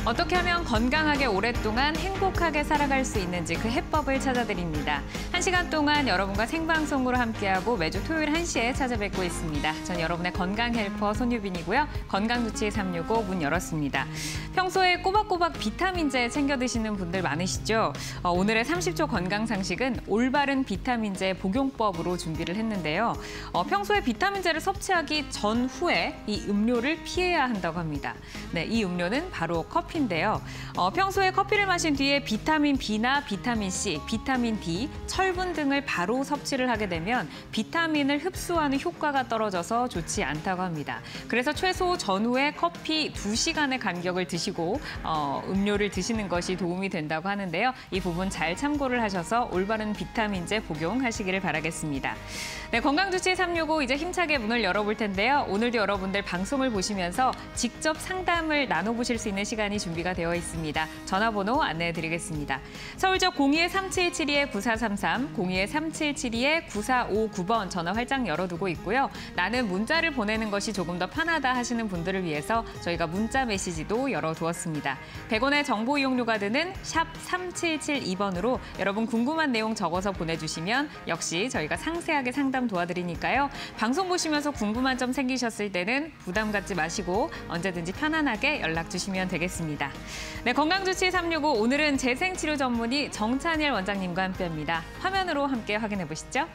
어떻게 하면 건강하게 오랫동안 행복하게 살아갈 수 있는지 그 해법을 찾아드립니다. 1시간 동안 여러분과 생방송으로 함께하고 매주 토요일 1시에 찾아뵙고 있습니다. 전 여러분의 건강 헬퍼 손유빈이고요. 건강두치 365 문 열었습니다. 평소에 꼬박꼬박 비타민제 챙겨 드시는 분들 많으시죠? 오늘의 30초 건강 상식은 올바른 비타민제 복용법으로 준비를 했는데요. 평소에 비타민제를 섭취하기 전후에 이 음료를 피해야 한다고 합니다. 네, 이 음료는 바로 커피인데요. 평소에 커피를 마신 뒤에 비타민 B나 비타민 C, 비타민 D, 철분 등을 바로 섭취를 하게 되면 비타민을 흡수하는 효과가 떨어져서 좋지 않다고 합니다. 그래서 최소 전후에 커피 2시간의 간격을 드시고 음료를 드시는 것이 도움이 된다고 하는데요. 이 부분 잘 참고를 하셔서 올바른 비타민제 복용하시기를 바라겠습니다. 네, 건강두치 365 이제 힘차게 문을 열어볼 텐데요. 오늘도 여러분들 방송을 보시면서 직접 상담을 나눠보실 수 있는 시간이 준비가 되어 있습니다. 전화번호 안내해드리겠습니다. 서울 적 02-3772-9433, 02-3772-9459번 전화 활짝 열어두고 있고요. 나는 문자를 보내는 것이 조금 더 편하다 하시는 분들을 위해서 저희가 문자 메시지도 열어두었습니다. 100원의 정보 이용료가 드는 샵 3772번으로 여러분 궁금한 내용 적어서 보내주시면 역시 저희가 상세하게 상담 도와드리니까요. 방송 보시면서 궁금한 점 생기셨을 때는 부담 갖지 마시고 언제든지 편안하게 연락 주시면 되겠습니다. 네, 건강두치 365 오늘은 재생치료 전문의 정찬일 원장님과 함께합니다. 화면으로 함께 확인해 보시죠.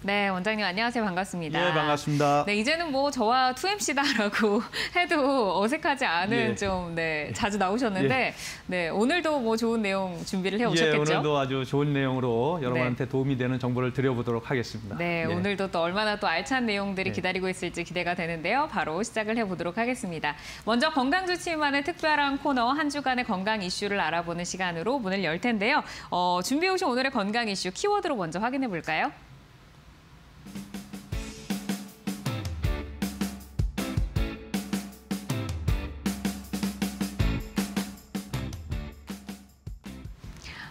네, 원장님 안녕하세요. 반갑습니다. 네, 반갑습니다. 네, 이제는 뭐 저와 2MC다라고 해도 어색하지 않은 좀 자주 나오셨는데 네, 오늘도 뭐 좋은 내용 준비를 해오셨겠죠? 오늘도 아주 좋은 내용으로 여러분한테 도움이 되는 정보를 드려보도록 하겠습니다. 네, 오늘도 또 얼마나 또 알찬 내용들이 기다리고 있을지 기대가 되는데요. 바로 시작을 해보도록 하겠습니다. 먼저 건강주치의만의 특별한 코너 한 주간의 건강 이슈를 알아보는 시간으로 문을 열 텐데요. 준비해 오신 오늘의 건강 이슈 키워드로 먼저 확인해 볼까요?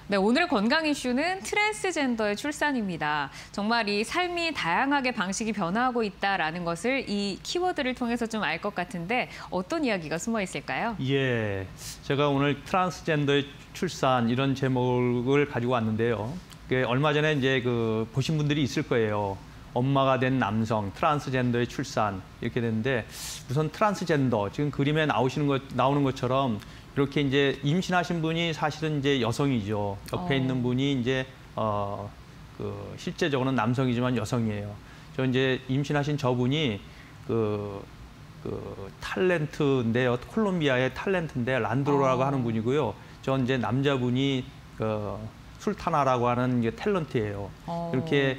네, 오늘 건강 이슈는 트랜스젠더의 출산입니다. 정말 이 삶이 다양하게 방식이 변화하고 있다라는 것을 이 키워드를 통해서 좀 알 것 같은데 어떤 이야기가 숨어 있을까요? 예, 제가 오늘 트랜스젠더의 출산 이런 제목을 가지고 왔는데요. 얼마 전에 이제 보신 분들이 있을 거예요. 엄마가 된 남성, 트랜스젠더의 출산 이렇게 됐는데 우선 트랜스젠더 지금 그림에 나오는 것처럼 이렇게 이제 임신하신 분이 사실은 이제 여성이죠. 옆에 있는 분이 이제 실제적으로는 남성이지만 여성이에요. 저 이제 임신하신 저분이 탤런트인데요. 콜롬비아의 탤런트인데 란드로라고 하는 분이고요. 저 이제 남자분이 술타나라고 하는 게 탤런트예요. 이렇게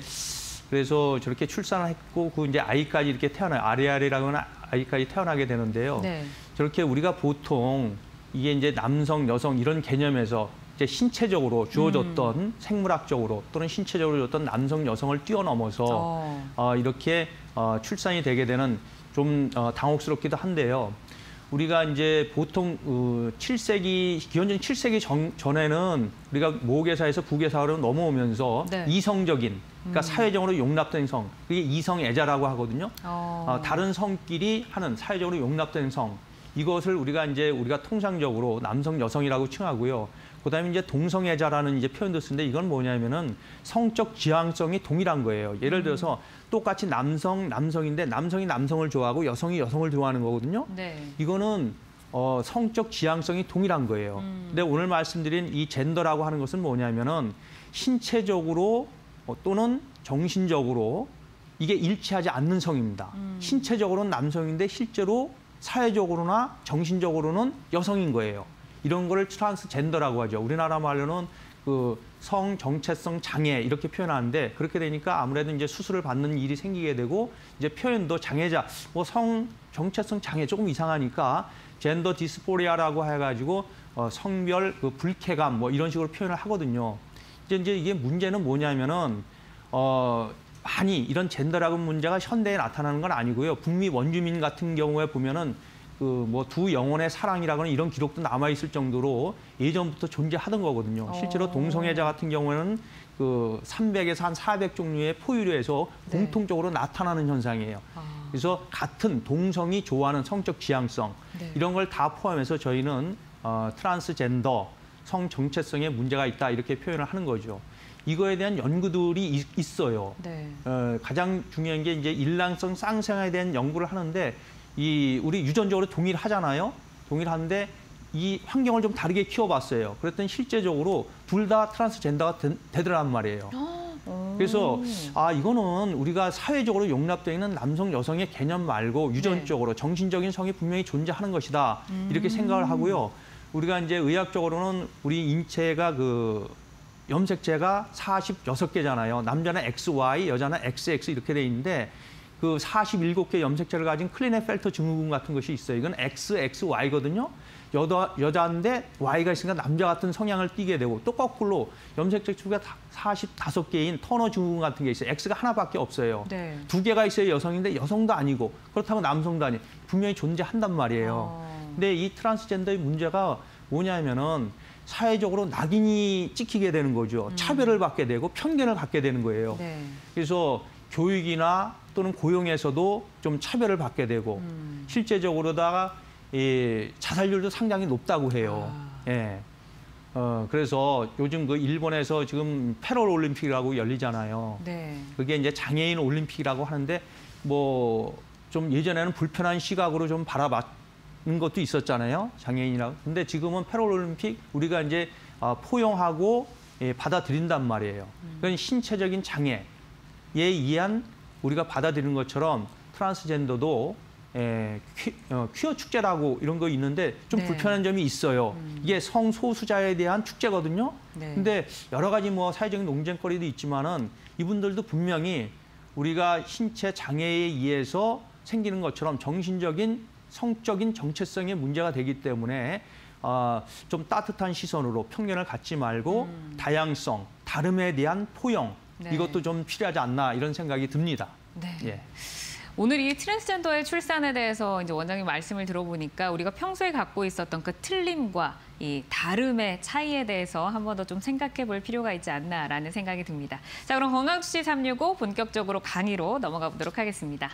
그래서 저렇게 출산을 했고 그 이제 아이까지 이렇게 태어나요. 아리아리라고 하는 아이까지 태어나게 되는데요. 네. 저렇게 우리가 보통 이게 이제 남성, 여성 이런 개념에서 이제 신체적으로 주어졌던 생물학적으로 또는 신체적으로 줬던 남성, 여성을 뛰어넘어서 이렇게 출산이 되게 되는 좀 당혹스럽기도 한데요. 우리가 이제 보통 7세기, 기원전 7세기 전에는 우리가 모계사에서 부계사로 넘어오면서 이성적인, 그러니까 사회적으로 용납된 성, 그게 이성애자라고 하거든요. 다른 성끼리 하는 사회적으로 용납된 성. 이것을 우리가 통상적으로 남성, 여성이라고 칭하고요. 그다음에 이제 동성애자라는 이제 표현도 쓰는데 이건 뭐냐면은 성적 지향성이 동일한 거예요. 예를 들어서 똑같이 남성인데 남성이 남성을 좋아하고 여성이 여성을 좋아하는 거거든요. 네. 이거는 성적 지향성이 동일한 거예요. 근데 오늘 말씀드린 이 젠더라고 하는 것은 뭐냐면은 신체적으로 또는 정신적으로 이게 일치하지 않는 성입니다. 신체적으로는 남성인데 실제로 사회적으로나 정신적으로는 여성인 거예요. 이런 거를 트랜스젠더라고 하죠. 우리나라 말로는 성 정체성 장애 이렇게 표현하는데 그렇게 되니까 아무래도 이제 수술을 받는 일이 생기게 되고 이제 표현도 장애자, 성 정체성 장애 조금 이상하니까 젠더 디스포리아라고 해가지고 성별 불쾌감 이런 식으로 표현을 하거든요. 이제 이게 문제는 뭐냐면은 많이 이런 젠더라고 문제가 현대에 나타나는 건 아니고요. 북미 원주민 같은 경우에 보면은 그 뭐 두 영혼의 사랑이라거나 이런 기록도 남아 있을 정도로 예전부터 존재하던 거거든요. 실제로 동성애자 같은 경우에는 그 300에서 한 400 종류의 포유류에서 네. 공통적으로 나타나는 현상이에요. 그래서 같은 동성이 좋아하는 성적 지향성 네. 이런 걸 다 포함해서 저희는 트랜스젠더 성 정체성에 문제가 있다 이렇게 표현을 하는 거죠. 이거에 대한 연구들이 있어요. 네. 가장 중요한 게 이제 일란성 쌍생아에 대한 연구를 하는데 우리 유전적으로 동일하잖아요. 동일한데 이 환경을 좀 다르게 키워봤어요. 그랬더니 실제적으로 둘 다 트랜스젠더가 되더란 말이에요. 그래서 이거는 우리가 사회적으로 용납되어 있는 남성, 여성의 개념 말고 유전적으로 정신적인 성이 분명히 존재하는 것이다. 이렇게 생각을 하고요. 우리가 이제 의학적으로는 우리 인체가 그 염색체가 46개잖아요. 남자는 XY, 여자는 XX 이렇게 돼 있는데 그 47개 염색체를 가진 클리네펠터 증후군 같은 것이 있어요. 이건 XXY거든요. 여자인데 Y가 있으니까 남자 같은 성향을 띠게 되고 또 거꾸로 염색체 수가 45개인 터너 증후군 같은 게 있어요. X가 하나밖에 없어요. 네. 2개가 있어요. 여성인데 여성도 아니고 그렇다고 남성도 아니고 분명히 존재한단 말이에요. 근데 이 트랜스젠더의 문제가 뭐냐면은 사회적으로 낙인이 찍히게 되는 거죠. 차별을 받게 되고 편견을 갖게 되는 거예요. 네. 그래서 교육이나 또는 고용에서도 좀 차별을 받게 되고 실제적으로다가 자살률도 상당히 높다고 해요. 예. 그래서 요즘 그 일본에서 지금 패럴 올림픽이라고 열리잖아요. 네. 그게 이제 장애인 올림픽이라고 하는데 뭐 좀 예전에는 불편한 시각으로 좀 바라봤는 것도 있었잖아요. 장애인이라고. 근데 지금은 패럴 올림픽 우리가 이제 포용하고 받아들인단 말이에요. 그건 신체적인 장애에 의한 우리가 받아들이는 것처럼 트랜스젠더도 퀴어 축제라고 이런 거 있는데 좀 네. 불편한 점이 있어요. 이게 성소수자에 대한 축제거든요. 네. 근데 여러 가지 뭐 사회적인 논쟁거리도 있지만은 이분들도 분명히 우리가 신체 장애에 의해서 생기는 것처럼 정신적인 성적인 정체성의 문제가 되기 때문에 좀 따뜻한 시선으로 편견을 갖지 말고 다양성, 다름에 대한 포용 네. 이것도 좀 필요하지 않나 이런 생각이 듭니다. 네. 예. 오늘 이 트랜스젠더의 출산에 대해서 이제 원장님 말씀을 들어보니까 우리가 평소에 갖고 있었던 그 틀림과 이 다름의 차이에 대해서 한 번 더 좀 생각해 볼 필요가 있지 않나라는 생각이 듭니다. 자, 그럼 건강수치 365 본격적으로 강의로 넘어가 보도록 하겠습니다.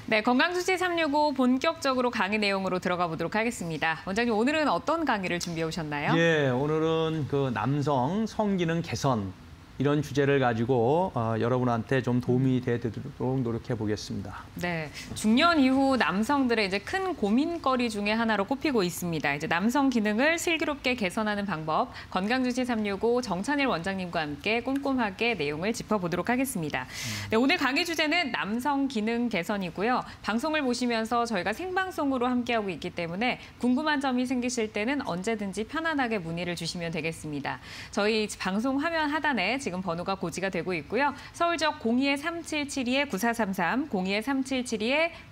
네, 건강수치 365 본격적으로 강의 내용으로 들어가 보도록 하겠습니다. 원장님, 오늘은 어떤 강의를 준비해 오셨나요? 예, 오늘은 그 남성 성기능 개선 이런 주제를 가지고 여러분한테 좀 도움이 되도록 노력해 보겠습니다. 네, 중년 이후 남성들의 이제 큰 고민거리 중에 하나로 꼽히고 있습니다. 이제 남성 기능을 슬기롭게 개선하는 방법, 건강주치 365 정찬일 원장님과 함께 꼼꼼하게 내용을 짚어보도록 하겠습니다. 네, 오늘 강의 주제는 남성 기능 개선이고요. 방송을 보시면서 저희가 생방송으로 함께하고 있기 때문에 궁금한 점이 생기실 때는 언제든지 편안하게 문의를 주시면 되겠습니다. 저희 방송 화면 하단에 지금 번호가 고지가 되고 있고요. 서울 지역 02-3772-9433,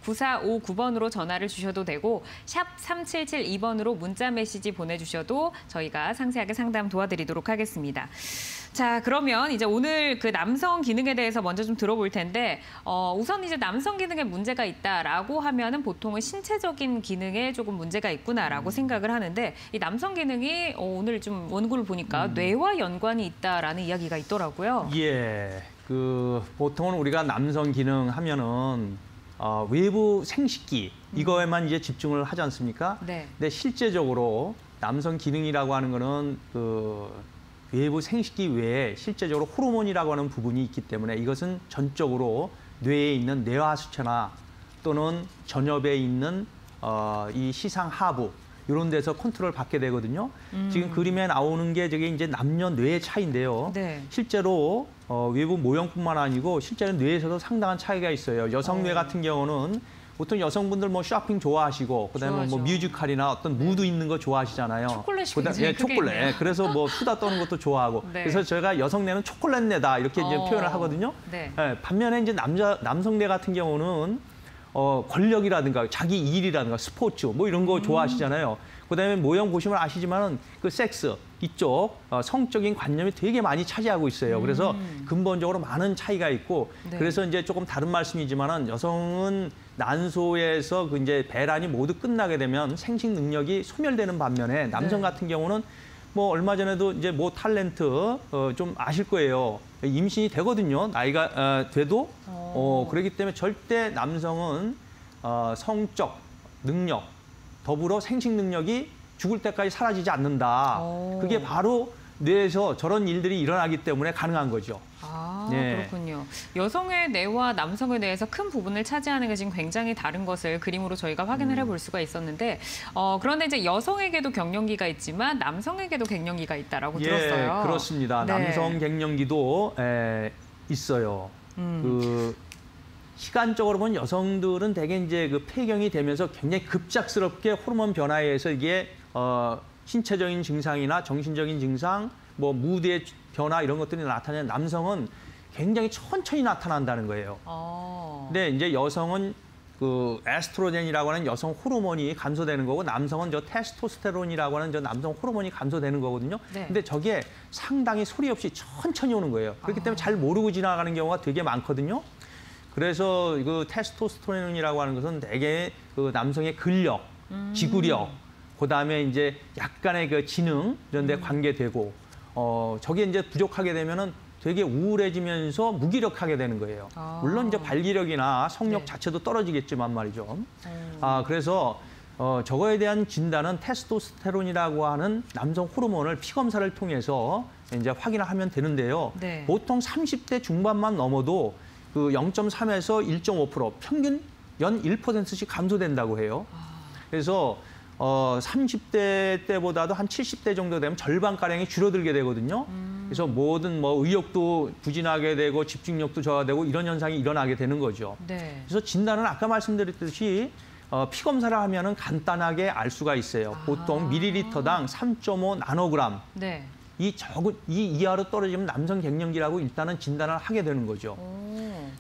02-3772-9459번으로 전화를 주셔도 되고 샵 3772번으로 문자 메시지 보내주셔도 저희가 상세하게 상담 도와드리도록 하겠습니다. 자, 그러면 이제 오늘 그 남성 기능에 대해서 먼저 좀 들어볼 텐데 우선 이제 남성 기능에 문제가 있다라고 하면은 보통은 신체적인 기능에 조금 문제가 있구나라고 생각을 하는데 이 남성 기능이 오늘 좀 원고를 보니까 뇌와 연관이 있다라는 이야기가 있더라고요. 예, 그 보통은 우리가 남성 기능 하면은 외부 생식기 이거에만 이제 집중을 하지 않습니까? 네. 근데 실제적으로 남성 기능이라고 하는 거는 그 외부 생식기 외에 실제적으로 호르몬이라고 하는 부분이 있기 때문에 이것은 전적으로 뇌에 있는 뇌하수체나 또는 전엽에 있는 이 시상 하부 이런 데서 컨트롤 받게 되거든요. 지금 그림에 나오는 게 저게 이제 남녀 뇌의 차이인데요. 네. 실제로 외부 모형뿐만 아니고 실제로 뇌에서도 상당한 차이가 있어요. 여성 뇌 같은 경우는 보통 여성분들 뭐 쇼핑 좋아하시고 그다음에 뭐 좋아하죠. 뮤지컬이나 어떤 무드 있는 거 좋아하시잖아요. 초콜릿이 그다음에 굉장히 크게 초콜릿. 있네요. 그래서 뭐 수다 떠는 것도 좋아하고. 네. 그래서 저희가 여성 뇌는 초콜릿 뇌다 이렇게 이제 표현을 하거든요. 네. 예, 반면에 이제 남성 뇌 같은 경우는 권력이라든가 자기 일이라든가 스포츠 뭐 이런 거 좋아하시잖아요. 그다음에 모형 보시면 아시지만은 그 섹스 이쪽 성적인 관념이 되게 많이 차지하고 있어요. 그래서 근본적으로 많은 차이가 있고 네. 그래서 이제 조금 다른 말씀이지만은 여성은 난소에서 그 이제 배란이 모두 끝나게 되면 생식 능력이 소멸되는 반면에 남성 네. 같은 경우는 뭐 얼마 전에도 이제 모 탤런트 좀 아실 거예요. 임신이 되거든요. 나이가 돼도 그렇기 때문에 절대 남성은 성적 능력 더불어 생식 능력이 죽을 때까지 사라지지 않는다. 그게 바로 뇌에서 저런 일들이 일어나기 때문에 가능한 거죠. 아, 네. 그렇군요. 여성의 뇌와 남성의 뇌에서 큰 부분을 차지하는 게 지금 굉장히 다른 것을 그림으로 저희가 확인을 해볼 수가 있었는데 그런데 이제 여성에게도 갱년기가 있지만 남성에게도 갱년기가 있다라고 들었어요. 예, 그렇습니다. 네. 남성 갱년기도 있어요. 그 시간적으로 보면 여성들은 대개 이제 그 폐경이 되면서 굉장히 급작스럽게 호르몬 변화에 의해서 이게 신체적인 증상이나 정신적인 증상, 뭐 무드의 변화 이런 것들이 나타나는 남성은 굉장히 천천히 나타난다는 거예요. 근데 이제 여성은 그 에스트로겐이라고 하는 여성 호르몬이 감소되는 거고 남성은 저 테스토스테론이라고 하는 저 남성 호르몬이 감소되는 거거든요. 네. 근데 저게 상당히 소리 없이 천천히 오는 거예요. 그렇기 때문에 잘 모르고 지나가는 경우가 되게 많거든요. 그래서 그 테스토스테론이라고 하는 것은 대개 그 남성의 근력, 지구력, 그다음에 이제 약간의 그 지능 이런 데 관계되고 저게 이제 부족하게 되면은 되게 우울해지면서 무기력하게 되는 거예요. 물론 이제 발기력이나 성력 네. 자체도 떨어지겠지만 말이죠. 그래서 저거에 대한 진단은 테스토스테론이라고 하는 남성 호르몬을 피 검사를 통해서 이제 확인을 하면 되는데요. 네. 보통 30대 중반만 넘어도 그 0.3에서 1.5% 평균 연 1%씩 감소된다고 해요. 그래서 30대 때보다도 한 70대 정도 되면 절반가량이 줄어들게 되거든요. 그래서 모든 뭐 의욕도 부진하게 되고 집중력도 저하되고 이런 현상이 일어나게 되는 거죠. 네. 그래서 진단은 아까 말씀드렸듯이 피 검사를 하면은 간단하게 알 수가 있어요. 보통 밀리리터당 3.5 나노그램. 네. 이 이하로 떨어지면 남성 갱년기라고 일단은 진단을 하게 되는 거죠.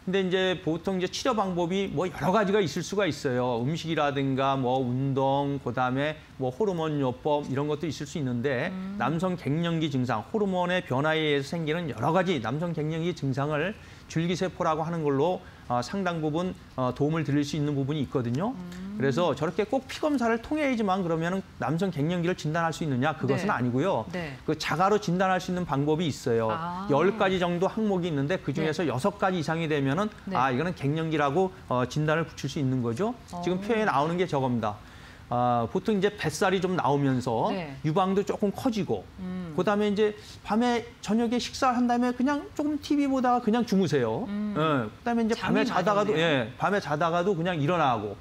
근데 이제 보통 이제 치료 방법이 뭐 여러 가지가 있을 수가 있어요. 음식이라든가 뭐 운동, 그다음에 뭐 호르몬 요법 이런 것도 있을 수 있는데 남성 갱년기 증상, 호르몬의 변화에 의해서 생기는 여러 가지 남성 갱년기 증상을 줄기세포라고 하는 걸로 상당 부분 도움을 드릴 수 있는 부분이 있거든요. 그래서 저렇게 꼭 피 검사를 통해야지만 그러면 남성 갱년기를 진단할 수 있느냐? 그것은 네. 아니고요. 네. 그 자가로 진단할 수 있는 방법이 있어요. 10가지 정도 항목이 있는데 그중에서 6가지 이상이 되면은 네. 이거는 갱년기라고 진단을 붙일 수 있는 거죠. 지금 표에 나오는 게 저겁니다. 보통 이제 뱃살이 좀 나오면서 네. 유방도 조금 커지고 그다음에 이제 밤에 저녁에 식사를 한 다음에 그냥 조금 TV 보다가 그냥 주무세요. 그다음에 이제 밤에 자다가도 밤에 자다가도 그냥 일어나고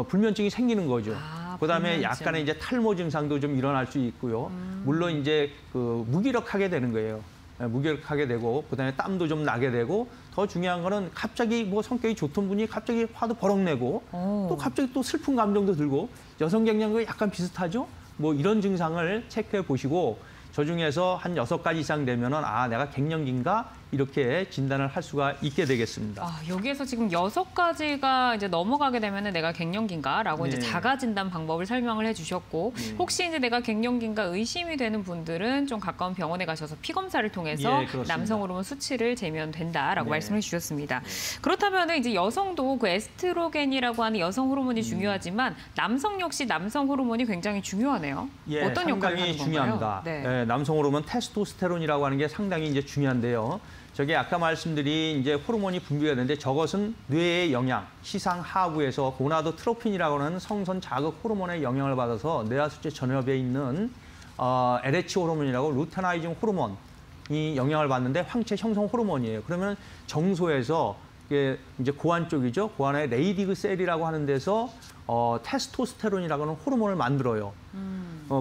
불면증이 생기는 거죠. 그다음에 불면증. 약간의 이제 탈모 증상도 좀 일어날 수 있고요. 물론 이제 그 무기력하게 되는 거예요. 무기력하게 되고 그다음에 땀도 좀 나게 되고 더 중요한 거는 갑자기 뭐 성격이 좋던 분이 갑자기 화도 버럭 내고 또 갑자기 또 슬픈 감정도 들고 여성 갱년기가 약간 비슷하죠. 뭐 이런 증상을 체크해 보시고 저 중에서 한 6가지 이상 되면은 내가 갱년기인가 이렇게 진단을 할 수가 있게 되겠습니다. 여기에서 지금 6가지가 이제 넘어가게 되면은 내가 갱년기인가라고 네. 이제 자가 진단 방법을 설명을 해주셨고 혹시 이제 내가 갱년기인가 의심이 되는 분들은 좀 가까운 병원에 가셔서 피 검사를 통해서 예, 그렇습니다. 남성 호르몬 수치를 재면 된다라고 네. 말씀해 주셨습니다. 그렇다면은 이제 여성도 그 에스트로겐이라고 하는 여성 호르몬이 중요하지만 남성 역시 남성 호르몬이 굉장히 중요하네요. 예, 어떤 역할을 상당히 하는 중요합니다. 건가요? 네. 남성 호르몬 테스토스테론이라고 하는 게 상당히 이제 중요한데요. 저게 아까 말씀드린 이제 호르몬이 분비가 되는데 저것은 뇌의 영향, 시상 하부에서 고나도트로핀이라고 하는 성선 자극 호르몬의 영향을 받아서 뇌하수체 전엽에 있는 LH 호르몬이라고 루테나이징 호르몬이 영향을 받는데 황체 형성 호르몬이에요. 그러면 정소에서 이게 이제 고안 쪽이죠. 고안에 레이디그 셀이라고 하는 데서 테스토스테론이라고 하는 호르몬을 만들어요.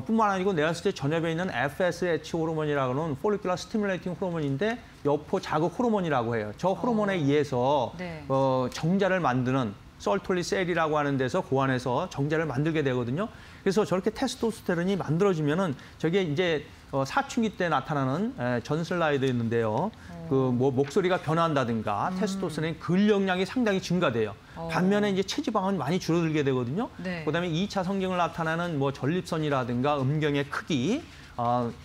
뿐만 아니고 뇌하수체 전엽에 있는 FSH 호르몬이라고 하는 폴리큘러 스티뮬레이팅 호르몬인데 여포 자극 호르몬이라고 해요. 저 호르몬에 의해서 네. 정자를 만드는 설톨리 셀이라고 하는 데서 고안에서 정자를 만들게 되거든요. 그래서 저렇게 테스토스테론이 만들어지면은 저게 이제 사춘기 때 나타나는 전 슬라이드에 있는데요. 뭐 목소리가 변화한다든가 테스토스테론의 근력량이 상당히 증가돼요. 반면에 이제 체지방은 많이 줄어들게 되거든요. 네. 그다음에 2차 성징을 나타나는 뭐 전립선이라든가 음경의 크기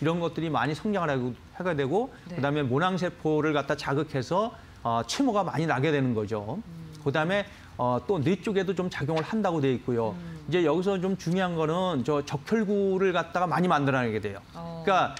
이런 것들이 많이 성장을 하게 되고 네. 그다음에 모낭세포를 갖다 자극해서 채모가 많이 나게 되는 거죠. 그다음에 또 뇌 쪽에도 좀 작용을 한다고 돼 있고요. 이제 여기서 좀 중요한 거는 저 적혈구를 갖다가 많이 만들어내게 돼요. 그러니까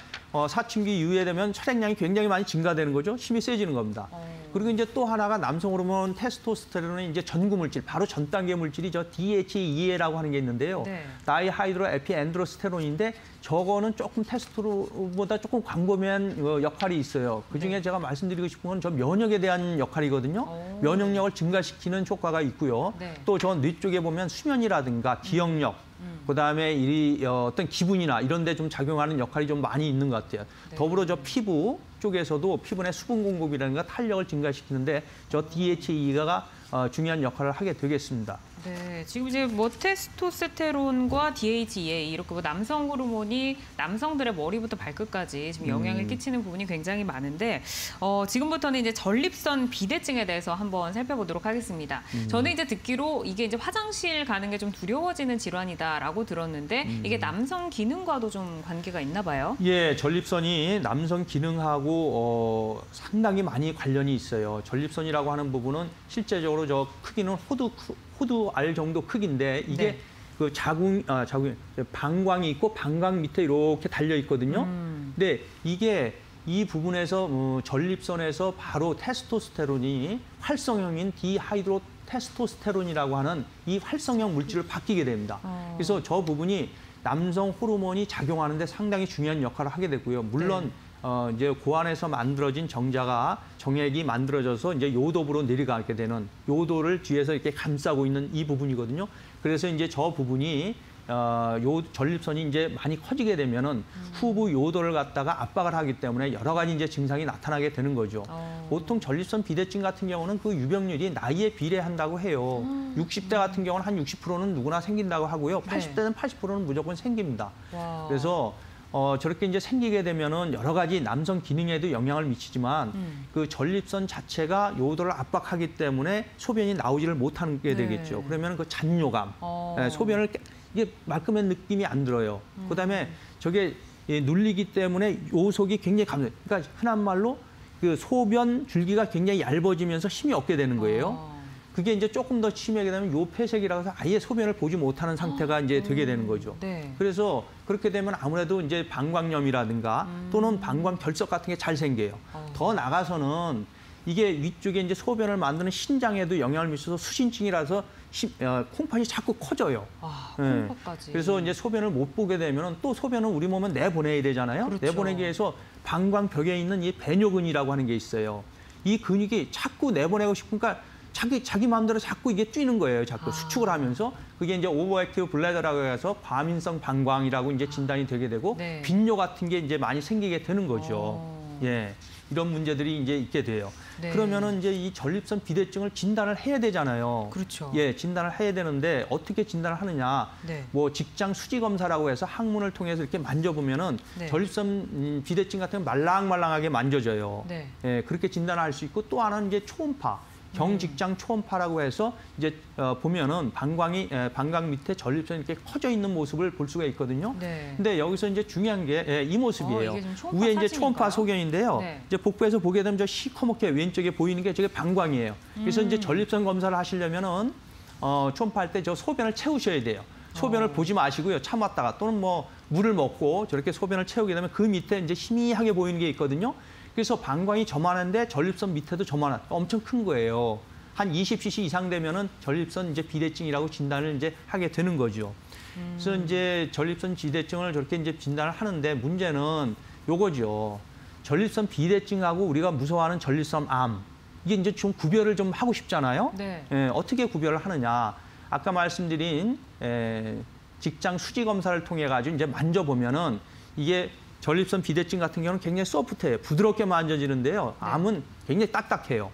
사춘기 이후에 되면 혈액량이 굉장히 많이 증가되는 거죠. 힘이 세지는 겁니다. 그리고 이제 또 하나가 남성 호르몬 테스토스테론은 이제 전구 물질, 바로 전 단계 물질이죠. DHEA라고 하는 게 있는데요. 네. 다이하이드로 에피엔드로스테론인데 저거는 조금 테스토스테론보다 조금 광범위한 역할이 있어요. 그중에 네. 제가 말씀드리고 싶은 건 저 면역에 대한 역할이거든요. 면역력을 증가시키는 효과가 있고요. 네. 또 저 뇌 쪽에 보면 수면이라든가 기억력, 그다음에 이 어떤 기분이나 이런 데 좀 작용하는 역할이 좀 많이 있는 것 같아요. 네. 더불어 저 피부 쪽에서도 피부 내 수분 공급이라든가 탄력을 증가시키는데 저 DHEA가 중요한 역할을 하게 되겠습니다. 네, 지금 이제 뭐 테스토스테론과 DHEA 이렇게 뭐 남성 호르몬이 남성들의 머리부터 발끝까지 지금 영향을 끼치는 부분이 굉장히 많은데 지금부터는 이제 전립선 비대증에 대해서 한번 살펴보도록 하겠습니다. 저는 이제 듣기로 이게 이제 화장실 가는 게 좀 두려워지는 질환이다라고 들었는데 이게 남성 기능과도 좀 관계가 있나 봐요. 예, 전립선이 남성 기능하고 상당히 많이 관련이 있어요. 전립선이라고 하는 부분은 실제적으로 저 크기는 호두 알 정도 크기인데 이게 네. 그 방광이 있고 방광 밑에 이렇게 달려 있거든요. 근데 이게 이 부분에서 전립선에서 바로 테스토스테론이 활성형인 디하이드로 테스토스테론이라고 하는 이 활성형 물질을 바뀌게 됩니다. 그래서 저 부분이 남성 호르몬이 작용하는데 상당히 중요한 역할을 하게 되고요. 물론 이제 고안에서 만들어진 정액이 만들어져서 이제 요도부로 내려가게 되는 요도를 뒤에서 이렇게 감싸고 있는 이 부분이거든요. 그래서 이제 저 부분이 전립선이 이제 많이 커지게 되면은 후부 요도를 갖다가 압박을 하기 때문에 여러 가지 이제 증상이 나타나게 되는 거죠. 보통 전립선 비대증 같은 경우는 그 유병률이 나이에 비례한다고 해요. 60대 같은 경우는 한 60%는 누구나 생긴다고 하고요. 80대는 80%는 무조건 생깁니다. 와. 그래서 저렇게 이제 생기게 되면은 여러 가지 남성 기능에도 영향을 미치지만 그 전립선 자체가 요도를 압박하기 때문에 소변이 나오지를 못하게 되겠죠. 네. 그러면 그 잔뇨감, 소변을 이게 말끔한 느낌이 안 들어요. 그다음에 저게 눌리기 때문에 요속이 굉장히 그러니까 흔한 말로 그 소변 줄기가 굉장히 얇아지면서 힘이 없게 되는 거예요. 그게 이제 조금 더 심하게 되면 요 폐색이라고 해서 아예 소변을 보지 못하는 상태가 이제 되게 되는 거죠. 네. 그래서 그렇게 되면 아무래도 이제 방광염이라든가 또는 방광 결석 같은 게 잘 생겨요. 더 나가서는 이게 위쪽에 이제 소변을 만드는 신장에도 영향을 미쳐서 수신증이라서 콩팥이 자꾸 커져요. 콩팥까지. 그래서 이제 소변을 못 보게 되면 또 소변을 우리 몸에 내보내야 되잖아요. 그렇죠. 내보내기 위해서 방광벽에 있는 이 배뇨근이라고 하는 게 있어요. 이 근육이 자꾸 내보내고 싶으니까 자기 마음대로 자꾸 이게 뛰는 거예요. 자꾸 수축을 하면서 그게 이제 오버액티브 블래더라고 해서 과민성 방광이라고 이제 진단이 되게 되고 네. 빈뇨 같은 게 이제 많이 생기게 되는 거죠. 예. 이런 문제들이 이제 있게 돼요. 네. 그러면은 이제 이 전립선 비대증을 진단을 해야 되잖아요. 그렇죠. 예, 진단을 해야 되는데 어떻게 진단을 하느냐? 네. 뭐 직장 수지 검사라고 해서 항문을 통해서 이렇게 만져보면은 네. 전립선 비대증 같은 건 말랑말랑하게 만져져요. 네. 예, 그렇게 진단을 할 수 있고 또 하나는 이제 초음파. 경직장 초음파라고 해서 이제 보면은 방광 밑에 전립선이 이렇게 커져 있는 모습을 볼 수가 있거든요. 네. 근데 여기서 이제 중요한 게 이 모습이에요. 이게 지금 초음파 위에 이제 사진인가요? 초음파 소견인데요. 네. 이제 복부에서 보게 되면 저 시커멓게 왼쪽에 보이는 게 저게 방광이에요. 그래서 이제 전립선 검사를 하시려면은 초음파할 때 저 소변을 채우셔야 돼요. 소변을 보지 마시고요. 참았다가 또는 뭐 물을 먹고 저렇게 소변을 채우게 되면 그 밑에 이제 희미하게 보이는 게 있거든요. 그래서 방광이 저만한데 전립선 밑에도 저만한 엄청 큰 거예요. 한 20cc 이상 되면은 전립선 이제 비대증이라고 진단을 이제 하게 되는 거죠. 그래서 이제 전립선 비대증을 저렇게 이제 진단을 하는데 문제는 요거죠. 전립선 비대증하고 우리가 무서워하는 전립선 암 이게 이제 좀 구별을 좀 하고 싶잖아요. 네. 어떻게 구별을 하느냐? 아까 말씀드린 직장 수지 검사를 통해 가지고 이제 만져보면은 이게 전립선 비대증 같은 경우는 굉장히 소프트해요. 부드럽게 만져지는데요. 네. 암은 굉장히 딱딱해요.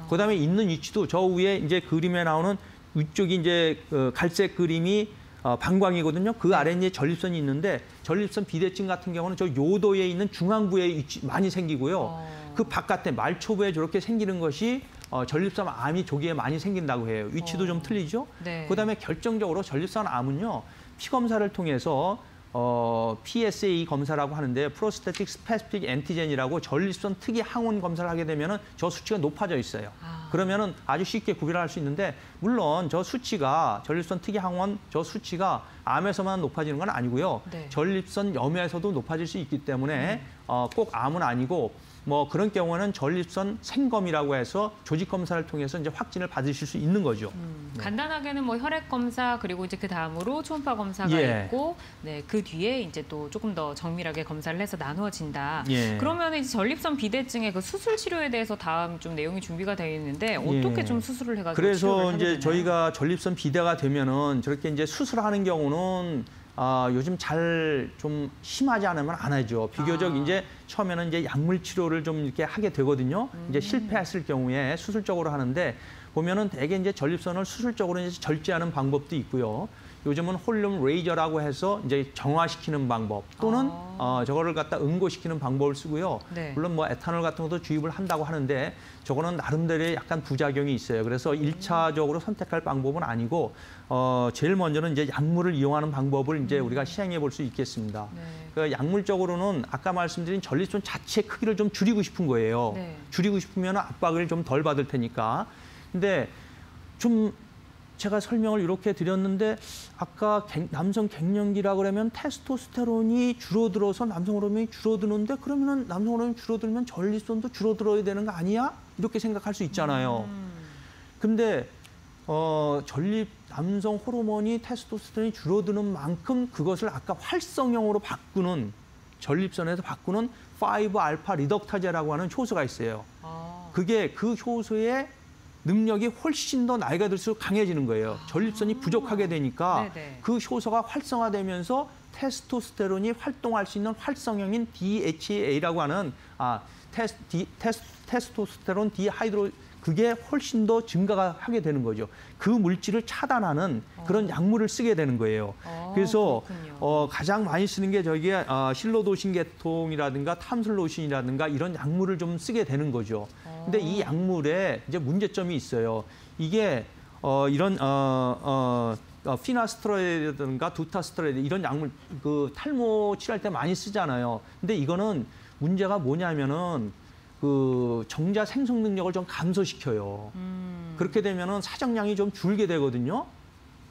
그다음에 있는 위치도 저 위에 이제 그림에 나오는 위쪽이 이제 갈색 그림이 방광이거든요. 그 아래에 이제 전립선이 있는데 전립선 비대증 같은 경우는 저 요도에 있는 중앙부에 위치 많이 생기고요. 그 바깥에 말초부에 저렇게 생기는 것이 전립선 암이 조기에 많이 생긴다고 해요. 위치도 좀 틀리죠. 네. 그다음에 결정적으로 전립선 암은요. 피 검사를 통해서 PSA 검사라고 하는데 프로스테틱 스페시픽 엔티젠이라고 전립선 특이 항원 검사를 하게 되면은 저 수치가 높아져 있어요. 그러면은 아주 쉽게 구별할 수 있는데 물론 저 수치가 전립선 특이 항원 저 수치가 암에서만 높아지는 건 아니고요. 네. 전립선 염에서도 높아질 수 있기 때문에 꼭 암은 아니고 뭐 그런 경우는 전립선 생검이라고 해서 조직 검사를 통해서 이제 확진을 받으실 수 있는 거죠. 네. 간단하게는 뭐 혈액 검사 그리고 이제 그 다음으로 초음파 검사가 예. 있고, 네, 그 뒤에 이제 또 조금 더 정밀하게 검사를 해서 나누어진다. 예. 그러면 이제 전립선 비대증의 그 수술 치료에 대해서 다음 좀 내용이 준비가 되어 있는데 어떻게 예. 좀 수술을 해가지고 그래서 치료를 하게 이제 되나요? 저희가 전립선 비대가 되면은 저렇게 이제 수술하는 경우는 요즘 잘 좀 심하지 않으면 안 하죠. 비교적 이제 처음에는 이제 약물 치료를 좀 이렇게 하게 되거든요. 이제 실패했을 경우에 수술적으로 하는데 보면은 대개 이제 전립선을 수술적으로 이제 절제하는 방법도 있고요. 요즘은 홀륨 레이저라고 해서 이제 정화시키는 방법 또는 저거를 갖다 응고시키는 방법을 쓰고요. 네. 물론 뭐 에탄올 같은 것도 주입을 한다고 하는데 저거는 나름대로의 약간 부작용이 있어요. 그래서 일차적으로 선택할 방법은 아니고 제일 먼저는 이제 약물을 이용하는 방법을 이제 우리가 시행해 볼 수 있겠습니다. 네. 그 약물적으로는 아까 말씀드린 전립선 자체 크기를 좀 줄이고 싶은 거예요. 네. 줄이고 싶으면 압박을 좀 덜 받을 테니까. 근데 좀 제가 설명을 이렇게 드렸는데 아까 남성 갱년기라 그러면 테스토스테론이 줄어들어서 남성 호르몬이 줄어드는데 그러면은 남성 호르몬이 줄어들면 전립선도 줄어들어야 되는 거 아니야? 이렇게 생각할 수 있잖아요. 근데 남성 호르몬이 테스토스테론이 줄어드는 만큼 그것을 아까 활성형으로 바꾸는 전립선에서 바꾸는 5알파 리덕타제라고 하는 효소가 있어요. 그게 그 효소의 능력이 훨씬 더 나이가 들수록 강해지는 거예요. 전립선이 부족하게 되니까 네네. 그 효소가 활성화되면서 테스토스테론이 활동할 수 있는 활성형인 DHA라고 하는 테스토스테론 디하이드로 그게 훨씬 더 증가가 하게 되는 거죠. 그 물질을 차단하는 그런 약물을 쓰게 되는 거예요. 그래서 가장 많이 쓰는 게 저기에 실로도신 계통이라든가 탐슬로신이라든가 이런 약물을 좀 쓰게 되는 거죠. 근데 이 약물에 이제 문제점이 있어요. 이게 이런 피나스트로이드라든가 두타스트로이드 이런 약물 그 탈모 치료할 때 많이 쓰잖아요. 근데 이거는 문제가 뭐냐면은 그 정자 생성 능력을 좀 감소시켜요. 그렇게 되면은 사정량이 좀 줄게 되거든요.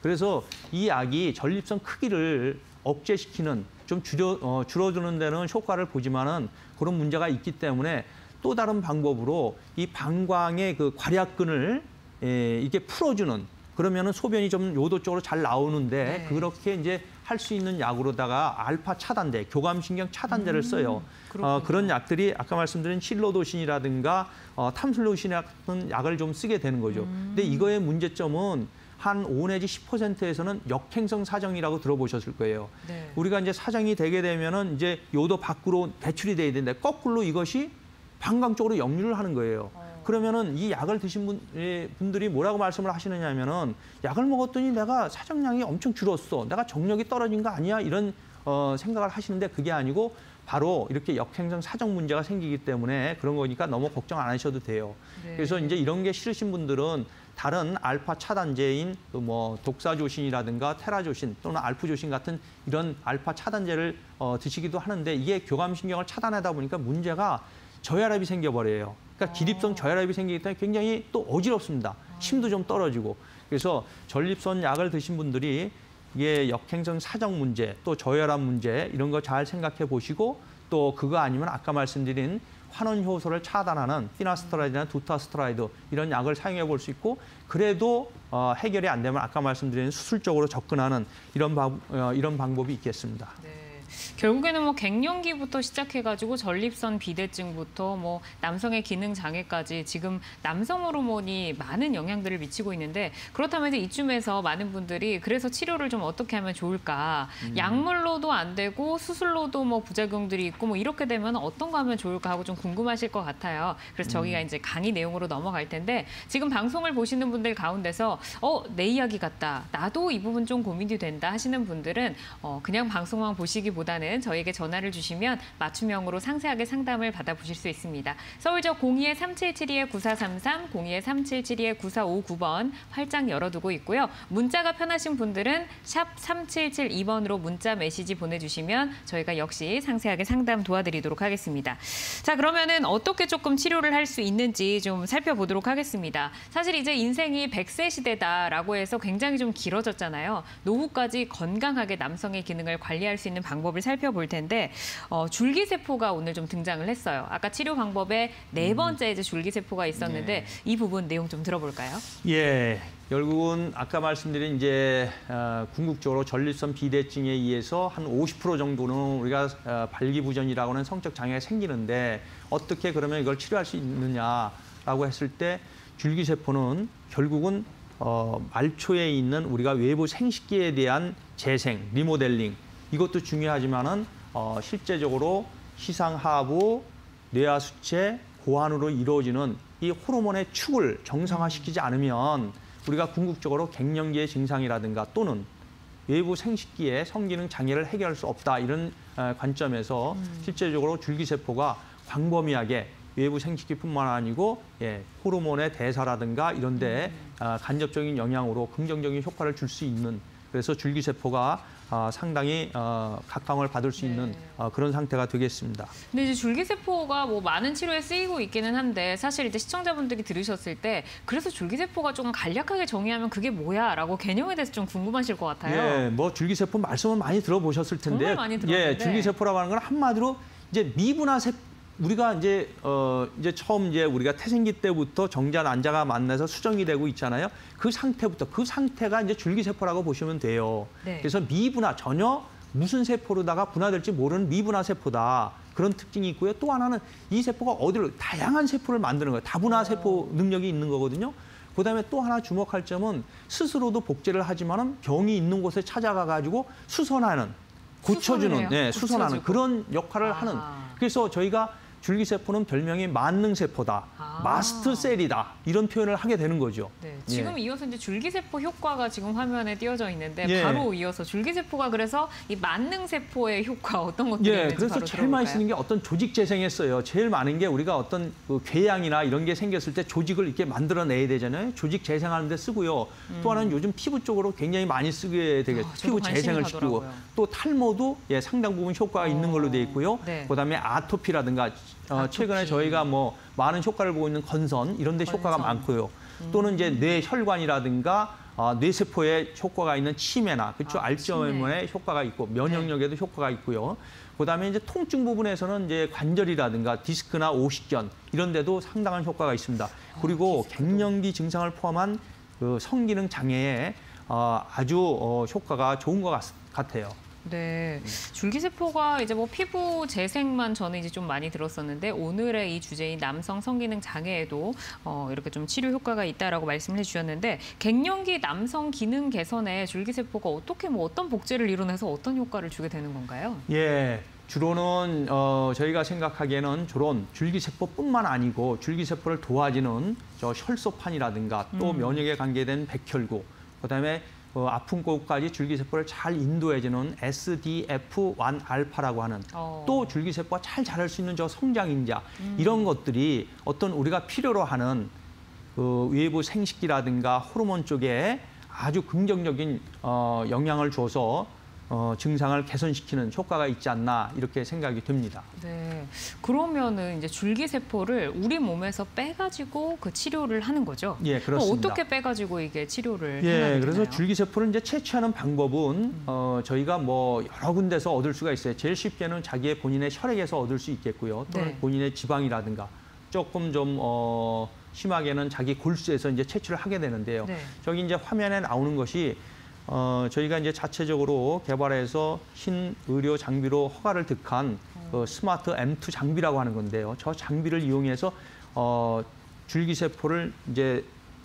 그래서 이 약이 전립선 크기를 억제시키는 좀 줄어드는 데는 효과를 보지만은 그런 문제가 있기 때문에 또 다른 방법으로 이 방광의 그 괄약근을 이게 풀어주는 그러면은 소변이 좀 요도 쪽으로 잘 나오는데 네. 그렇게 이제 할 수 있는 약으로다가 알파 차단제, 교감신경 차단제를 써요. 그런 약들이 아까 말씀드린 실로도신이라든가 탐슬로신 같은 약을 좀 쓰게 되는 거죠. 근데 이거의 문제점은 한 5 내지 10%에서는 역행성 사정이라고 들어보셨을 거예요. 네. 우리가 이제 사정이 되게 되면은 이제 요도 밖으로 배출이 돼야 되는데 거꾸로 이것이 방광 쪽으로 역류를 하는 거예요. 그러면은 이 약을 드신 분들이 뭐라고 말씀을 하시느냐면은 약을 먹었더니 내가 사정량이 엄청 줄었어. 내가 정력이 떨어진 거 아니야? 이런 생각을 하시는데 그게 아니고 바로 이렇게 역행성 사정 문제가 생기기 때문에 그런 거니까 너무 걱정 안 하셔도 돼요. 네. 그래서 이제 이런 게 싫으신 분들은 다른 알파 차단제인 뭐 독사조신이라든가 테라조신 또는 알프조신 같은 이런 알파 차단제를 드시기도 하는데 이게 교감신경을 차단하다 보니까 문제가 저혈압이 생겨버려요. 그러니까 기립성 저혈압이 생기기 때문에 굉장히 또 어지럽습니다. 힘도 좀 떨어지고. 그래서 전립선 약을 드신 분들이 이게 역행성 사정 문제, 또 저혈압 문제 이런 거 잘 생각해 보시고 또 그거 아니면 아까 말씀드린 환원 효소를 차단하는 피나스트라이드나 두타스트라이드 이런 약을 사용해 볼 수 있고 그래도 해결이 안 되면 아까 말씀드린 수술적으로 접근하는 이런 방법이 있겠습니다. 네. 결국에는 뭐 갱년기부터 시작해가지고 전립선 비대증부터 뭐 남성의 기능 장애까지 지금 남성 호르몬이 많은 영향들을 미치고 있는데 그렇다면 이제 이쯤에서 많은 분들이 그래서 치료를 좀 어떻게 하면 좋을까? 약물로도 안 되고 수술로도 뭐 부작용들이 있고 뭐 이렇게 되면 어떤 거 하면 좋을까 하고 좀 궁금하실 것 같아요. 그래서 저희가 이제 강의 내용으로 넘어갈 텐데 지금 방송을 보시는 분들 가운데서 내 이야기 같다. 나도 이 부분 좀 고민이 된다 하시는 분들은 그냥 방송만 보시기보다는 저희에게 전화를 주시면 맞춤형으로 상세하게 상담을 받아보실 수 있습니다. 서울역 02-3772-9433, 02-3772-9459번 활짝 열어두고 있고요. 문자가 편하신 분들은 샵 3772번으로 문자 메시지 보내주시면 저희가 역시 상세하게 상담 도와드리도록 하겠습니다. 자, 그러면은 어떻게 조금 치료를 할 수 있는지 좀 살펴보도록 하겠습니다. 사실 이제 인생이 100세 시대다라고 해서 굉장히 좀 길어졌잖아요. 노후까지 건강하게 남성의 기능을 관리할 수 있는 방법을 살펴볼 텐데 줄기세포가 오늘 좀 등장을 했어요. 아까 치료 방법에 네 번째 이제 줄기세포가 있었는데 네. 이 부분 내용 좀 들어볼까요? 예, 결국은 아까 말씀드린 이제 궁극적으로 전립선 비대증에 의해서 한 50% 정도는 우리가 발기부전이라고 하는 성적 장애가 생기는데 어떻게 그러면 이걸 치료할 수 있느냐라고 했을 때 줄기세포는 결국은 말초에 있는 우리가 외부 생식기에 대한 재생, 리모델링 이것도 중요하지만은 실제적으로 시상하부, 뇌하수체, 고환으로 이루어지는 이 호르몬의 축을 정상화시키지 않으면 우리가 궁극적으로 갱년기의 증상이라든가 또는 외부 생식기의 성기능 장애를 해결할 수 없다 이런 관점에서 실제적으로 줄기세포가 광범위하게 외부 생식기뿐만 아니고 호르몬의 대사라든가 이런 데 간접적인 영향으로 긍정적인 효과를 줄 수 있는 그래서 줄기세포가 상당히 각광을 받을 수 있는 그런 상태가 되겠습니다. 근데 이제 줄기세포가 뭐 많은 치료에 쓰이고 있기는 한데 사실 이제 시청자분들이 들으셨을 때 그래서 줄기세포가 좀 간략하게 정의하면 그게 뭐야라고 개념에 대해서 좀 궁금하실 것 같아요. 예, 뭐 줄기세포 말씀은 많이 들어보셨을 텐데, 정말 많이 들었는데. 예, 줄기세포라고 하는 건 한마디로 이제 미분화세포. 우리가 이제 처음 우리가 태생기 때부터 정자 난자가 만나서 수정이 되고 있잖아요. 그 상태가 이제 줄기세포라고 보시면 돼요. 네. 그래서 미분화 전혀 무슨 세포로다가 분화될지 모르는 미분화 세포다. 그런 특징이 있고요. 또 하나는 이 세포가 다양한 세포를 만드는 거예요. 다분화 세포 능력이 있는 거거든요. 그다음에 또 하나 주목할 점은 스스로도 복제를 하지만은 병이 있는 곳에 찾아가 가지고 수선하는, 고쳐주는, 수선하는 그런 역할을 하는. 그래서 저희가 줄기세포는 별명이 만능세포다, 마스트셀이다 이런 표현을 하게 되는 거죠. 네, 지금 이어서 이제 줄기세포 효과가 지금 화면에 띄어져 있는데 예. 바로 이어서 줄기세포가 그래서 이 만능세포의 효과 어떤 것들이 있는지 그래서 바로 제일 많이 들어볼까요? 쓰는 게 어떤 조직 재생에 써요. 제일 많은 게 우리가 어떤 궤양이나 이런 게 생겼을 때 조직을 이렇게 만들어내야 되잖아요. 조직 재생하는 데 쓰고요. 또 하나는 요즘 피부 쪽으로 굉장히 많이 쓰게 되겠죠. 피부 재생을 시키고 또 탈모도 상당 부분 효과가 있는 걸로 돼 있고요. 네. 그다음에 아토피라든가 최근에 저희가 뭐 많은 효과를 보고 있는 건선 이런 데 효과가 많고요. 또는 이제 뇌혈관이라든가 뇌세포에 효과가 있는 치매나 그렇죠. 알츠하이머에 효과가 있고 면역력에도 효과가 있고요. 그다음에 이제 통증 부분에서는 이제 관절이라든가 디스크나 오십견 이런 데도 상당한 효과가 있습니다. 그리고 갱년기 증상을 포함한 그 성기능 장애에 아주 효과가 좋은 것 같아요. 네, 줄기세포가 이제 뭐 피부 재생만 저는 이제 좀 많이 들었었는데 오늘의 이 주제인 남성 성기능 장애에도 이렇게 좀 치료 효과가 있다라고 말씀을 해주셨는데 갱년기 남성 기능 개선에 줄기세포가 어떻게 어떤 복제를 이뤄내서 어떤 효과를 주게 되는 건가요? 예. 주로는 저희가 생각하기에는 주로 줄기세포뿐만 아니고 줄기세포를 도와주는 혈소판이라든가 또 면역에 관계된 백혈구, 그다음에 아픈 곳까지 줄기세포를 잘 인도해주는 SDF1알파라고 하는 또 줄기세포가 잘 자랄 수 있는 성장인자 이런 것들이 어떤 우리가 필요로 하는 외부 생식기라든가 호르몬 쪽에 아주 긍정적인 영향을 줘서 증상을 개선시키는 효과가 있지 않나 이렇게 생각이 듭니다. 네, 그러면은 이제 줄기세포를 우리 몸에서 빼가지고 그 치료를 하는 거죠? 예, 그렇습니다. 어떻게 빼가지고 이게 치료를 예, 하나요? 그래서 줄기세포를 이제 채취하는 방법은 저희가 뭐 여러 군데서 얻을 수가 있어요. 제일 쉽게는 자기의 본인의 혈액에서 얻을 수 있겠고요. 또는 네. 본인의 지방이라든가 조금 좀 심하게는 자기 골수에서 이제 채취를 하게 되는데요. 네. 저기 이제 화면에 나오는 것이 저희가 이제 자체적으로 개발해서 신의료 장비로 허가를 득한 스마트 M2 장비라고 하는 건데요. 저 장비를 이용해서 줄기세포를 이제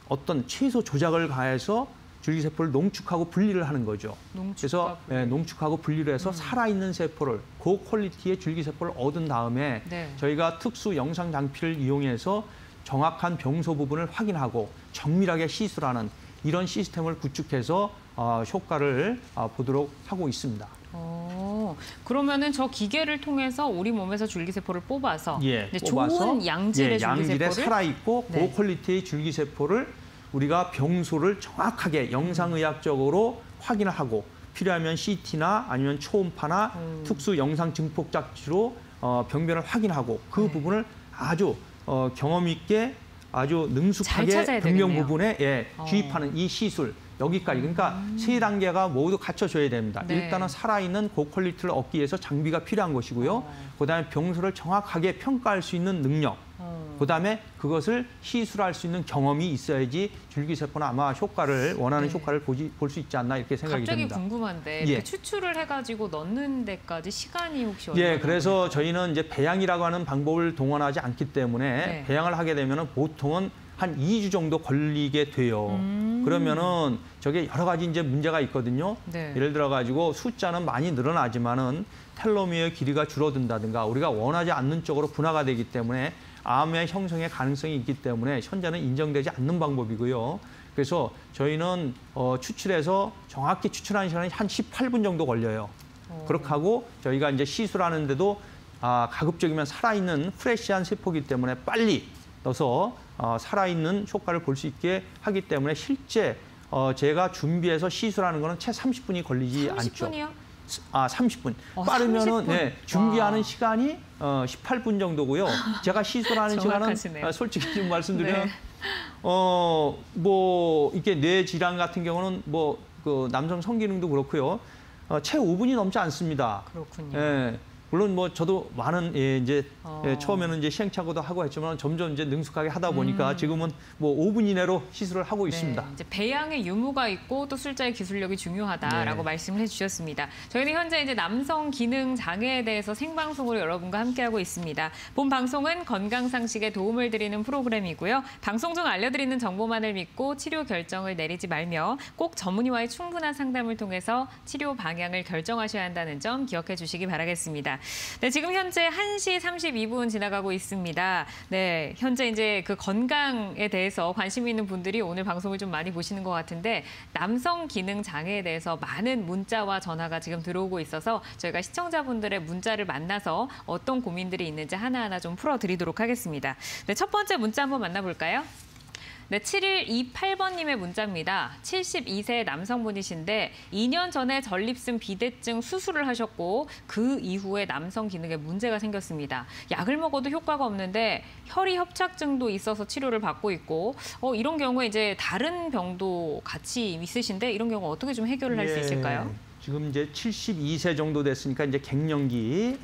어떤 최소 조작을 가해서 줄기세포를 농축하고 분리를 하는 거죠. 그래서 농축하고 분리를 해서 살아있는 세포를 고퀄리티의 줄기세포를 얻은 다음에 네. 저희가 특수 영상 장비를 이용해서 정확한 병소 부분을 확인하고 정밀하게 시술하는 이런 시스템을 구축해서 효과를 보도록 하고 있습니다. 그러면은 저 기계를 통해서 우리 몸에서 줄기세포를 뽑아서, 뽑아서 좋은 양질의 양질에 줄기세포를 살아있고 고퀄리티의 줄기세포를 우리가 병소를 정확하게 영상의학적으로 확인을 하고 필요하면 CT나 아니면 초음파나 특수 영상 증폭작지로 병변을 확인하고 그 부분을 아주 경험 있게 아주 능숙하게 병변 부분에 주입하는 이 시술 여기까지 그러니까 세 단계가 모두 갖춰져야 됩니다. 네. 일단은 살아있는 고퀄리티를 얻기 위해서 장비가 필요한 것이고요. 그다음에 병소를 정확하게 평가할 수 있는 능력, 그다음에 그것을 시술할 수 있는 경험이 있어야지 줄기세포는 아마 효과를 원하는 효과를 볼 수 있지 않나 이렇게 생각이 됩니다. 갑자기 궁금한데 추출을 해가지고 넣는 데까지 시간이 혹시 얼마나 그래서 저희는 이제 배양이라고 하는 방법을 동원하지 않기 때문에 배양을 하게 되면은 보통은 한 2주 정도 걸리게 돼요. 그러면은 저게 여러 가지 이제 문제가 있거든요. 예를 들어 가지고 숫자는 많이 늘어나지만은 텔로미어의 길이가 줄어든다든가 우리가 원하지 않는 쪽으로 분화가 되기 때문에 암의 형성의 가능성이 있기 때문에 현재는 인정되지 않는 방법이고요. 그래서 저희는 추출해서 정확히 추출하는 시간이 한 18분 정도 걸려요. 그렇게 하고 저희가 이제 시술하는데도 가급적이면 살아있는 프레시한 세포이기 때문에 빨리 넣어서 살아있는 효과를 볼 수 있게 하기 때문에 실제 제가 준비해서 시술하는 거는 채 30분이 걸리지 30분이요? 않죠. 30분. 빠르면은 30분. 준비하는 시간이 18분 정도고요. 제가 시술하는 시간은 솔직히 좀 말씀드리면 뭐 이게 뇌 질환 같은 경우는 뭐 그 남성 성기능도 그렇고요. 채 5분이 넘지 않습니다. 그렇군요. 물론 뭐 저도 많은 이제 처음에는 이제 시행착오도 하고 했지만 점점 이제 능숙하게 하다 보니까 지금은 뭐 5분 이내로 시술을 하고 있습니다. 이제 배양의 유무가 있고 또 술자의 기술력이 중요하다라고 말씀을 해주셨습니다. 저희는 현재 이제 남성 기능 장애에 대해서 생방송으로 여러분과 함께하고 있습니다. 본 방송은 건강 상식에 도움을 드리는 프로그램이고요. 방송 중 알려드리는 정보만을 믿고 치료 결정을 내리지 말며 꼭 전문의와의 충분한 상담을 통해서 치료 방향을 결정하셔야 한다는 점 기억해 주시기 바라겠습니다. 네, 지금 현재 1시 32분 지나가고 있습니다. 네, 현재 이제 그 건강에 대해서 관심 있는 분들이 오늘 방송을 좀 많이 보시는 것 같은데 남성 기능 장애에 대해서 많은 문자와 전화가 지금 들어오고 있어서 저희가 시청자분들의 문자를 만나서 어떤 고민들이 있는지 하나하나 좀 풀어드리도록 하겠습니다. 네, 첫 번째 문자 한번 만나볼까요? 네, 7128번님의 문자입니다. 72세 남성분이신데 2년 전에 전립선 비대증 수술을 하셨고 그 이후에 남성 기능에 문제가 생겼습니다. 약을 먹어도 효과가 없는데 혈이 협착증도 있어서 치료를 받고 있고 이런 경우에 이제 다른 병도 같이 있으신데 이런 경우 어떻게 좀 해결을 할 수 있을까요? 지금 이제 72세 정도 됐으니까 이제 갱년기,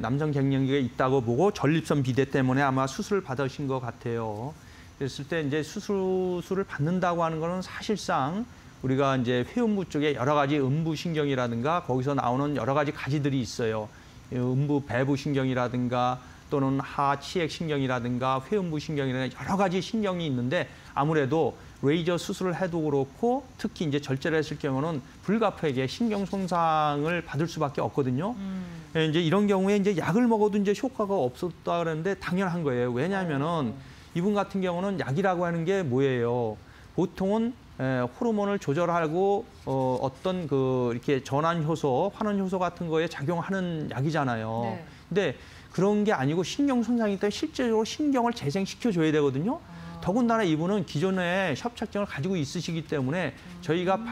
남성 갱년기가 있다고 보고 전립선 비대 때문에 아마 수술을 받으신 것 같아요. 그랬을 때 이제 수술을 받는다고 하는 거는 사실상 우리가 이제 회음부 쪽에 여러 가지 음부신경이라든가 거기서 나오는 여러 가지 가지들이 있어요. 음부 배부신경이라든가 또는 하치액신경이라든가 회음부신경이라든가 여러 가지 신경이 있는데 아무래도 레이저 수술을 해도 그렇고 특히 이제 절제를 했을 경우는 불가피하게 신경 손상을 받을 수밖에 없거든요. 이제 이런 경우에 이제 약을 먹어도 이제 효과가 없었다 그러는데 당연한 거예요. 왜냐하면은 이분 같은 경우는 약이라고 하는 게 뭐예요? 보통은 호르몬을 조절하고 어떤 그 이렇게 전환 효소, 환원 효소 같은 거에 작용하는 약이잖아요. 근데 그런 게 아니고 신경 손상이 때문에 실제적으로 신경을 재생시켜 줘야 되거든요. 더군다나 이분은 기존에 협착증을 가지고 있으시기 때문에 저희가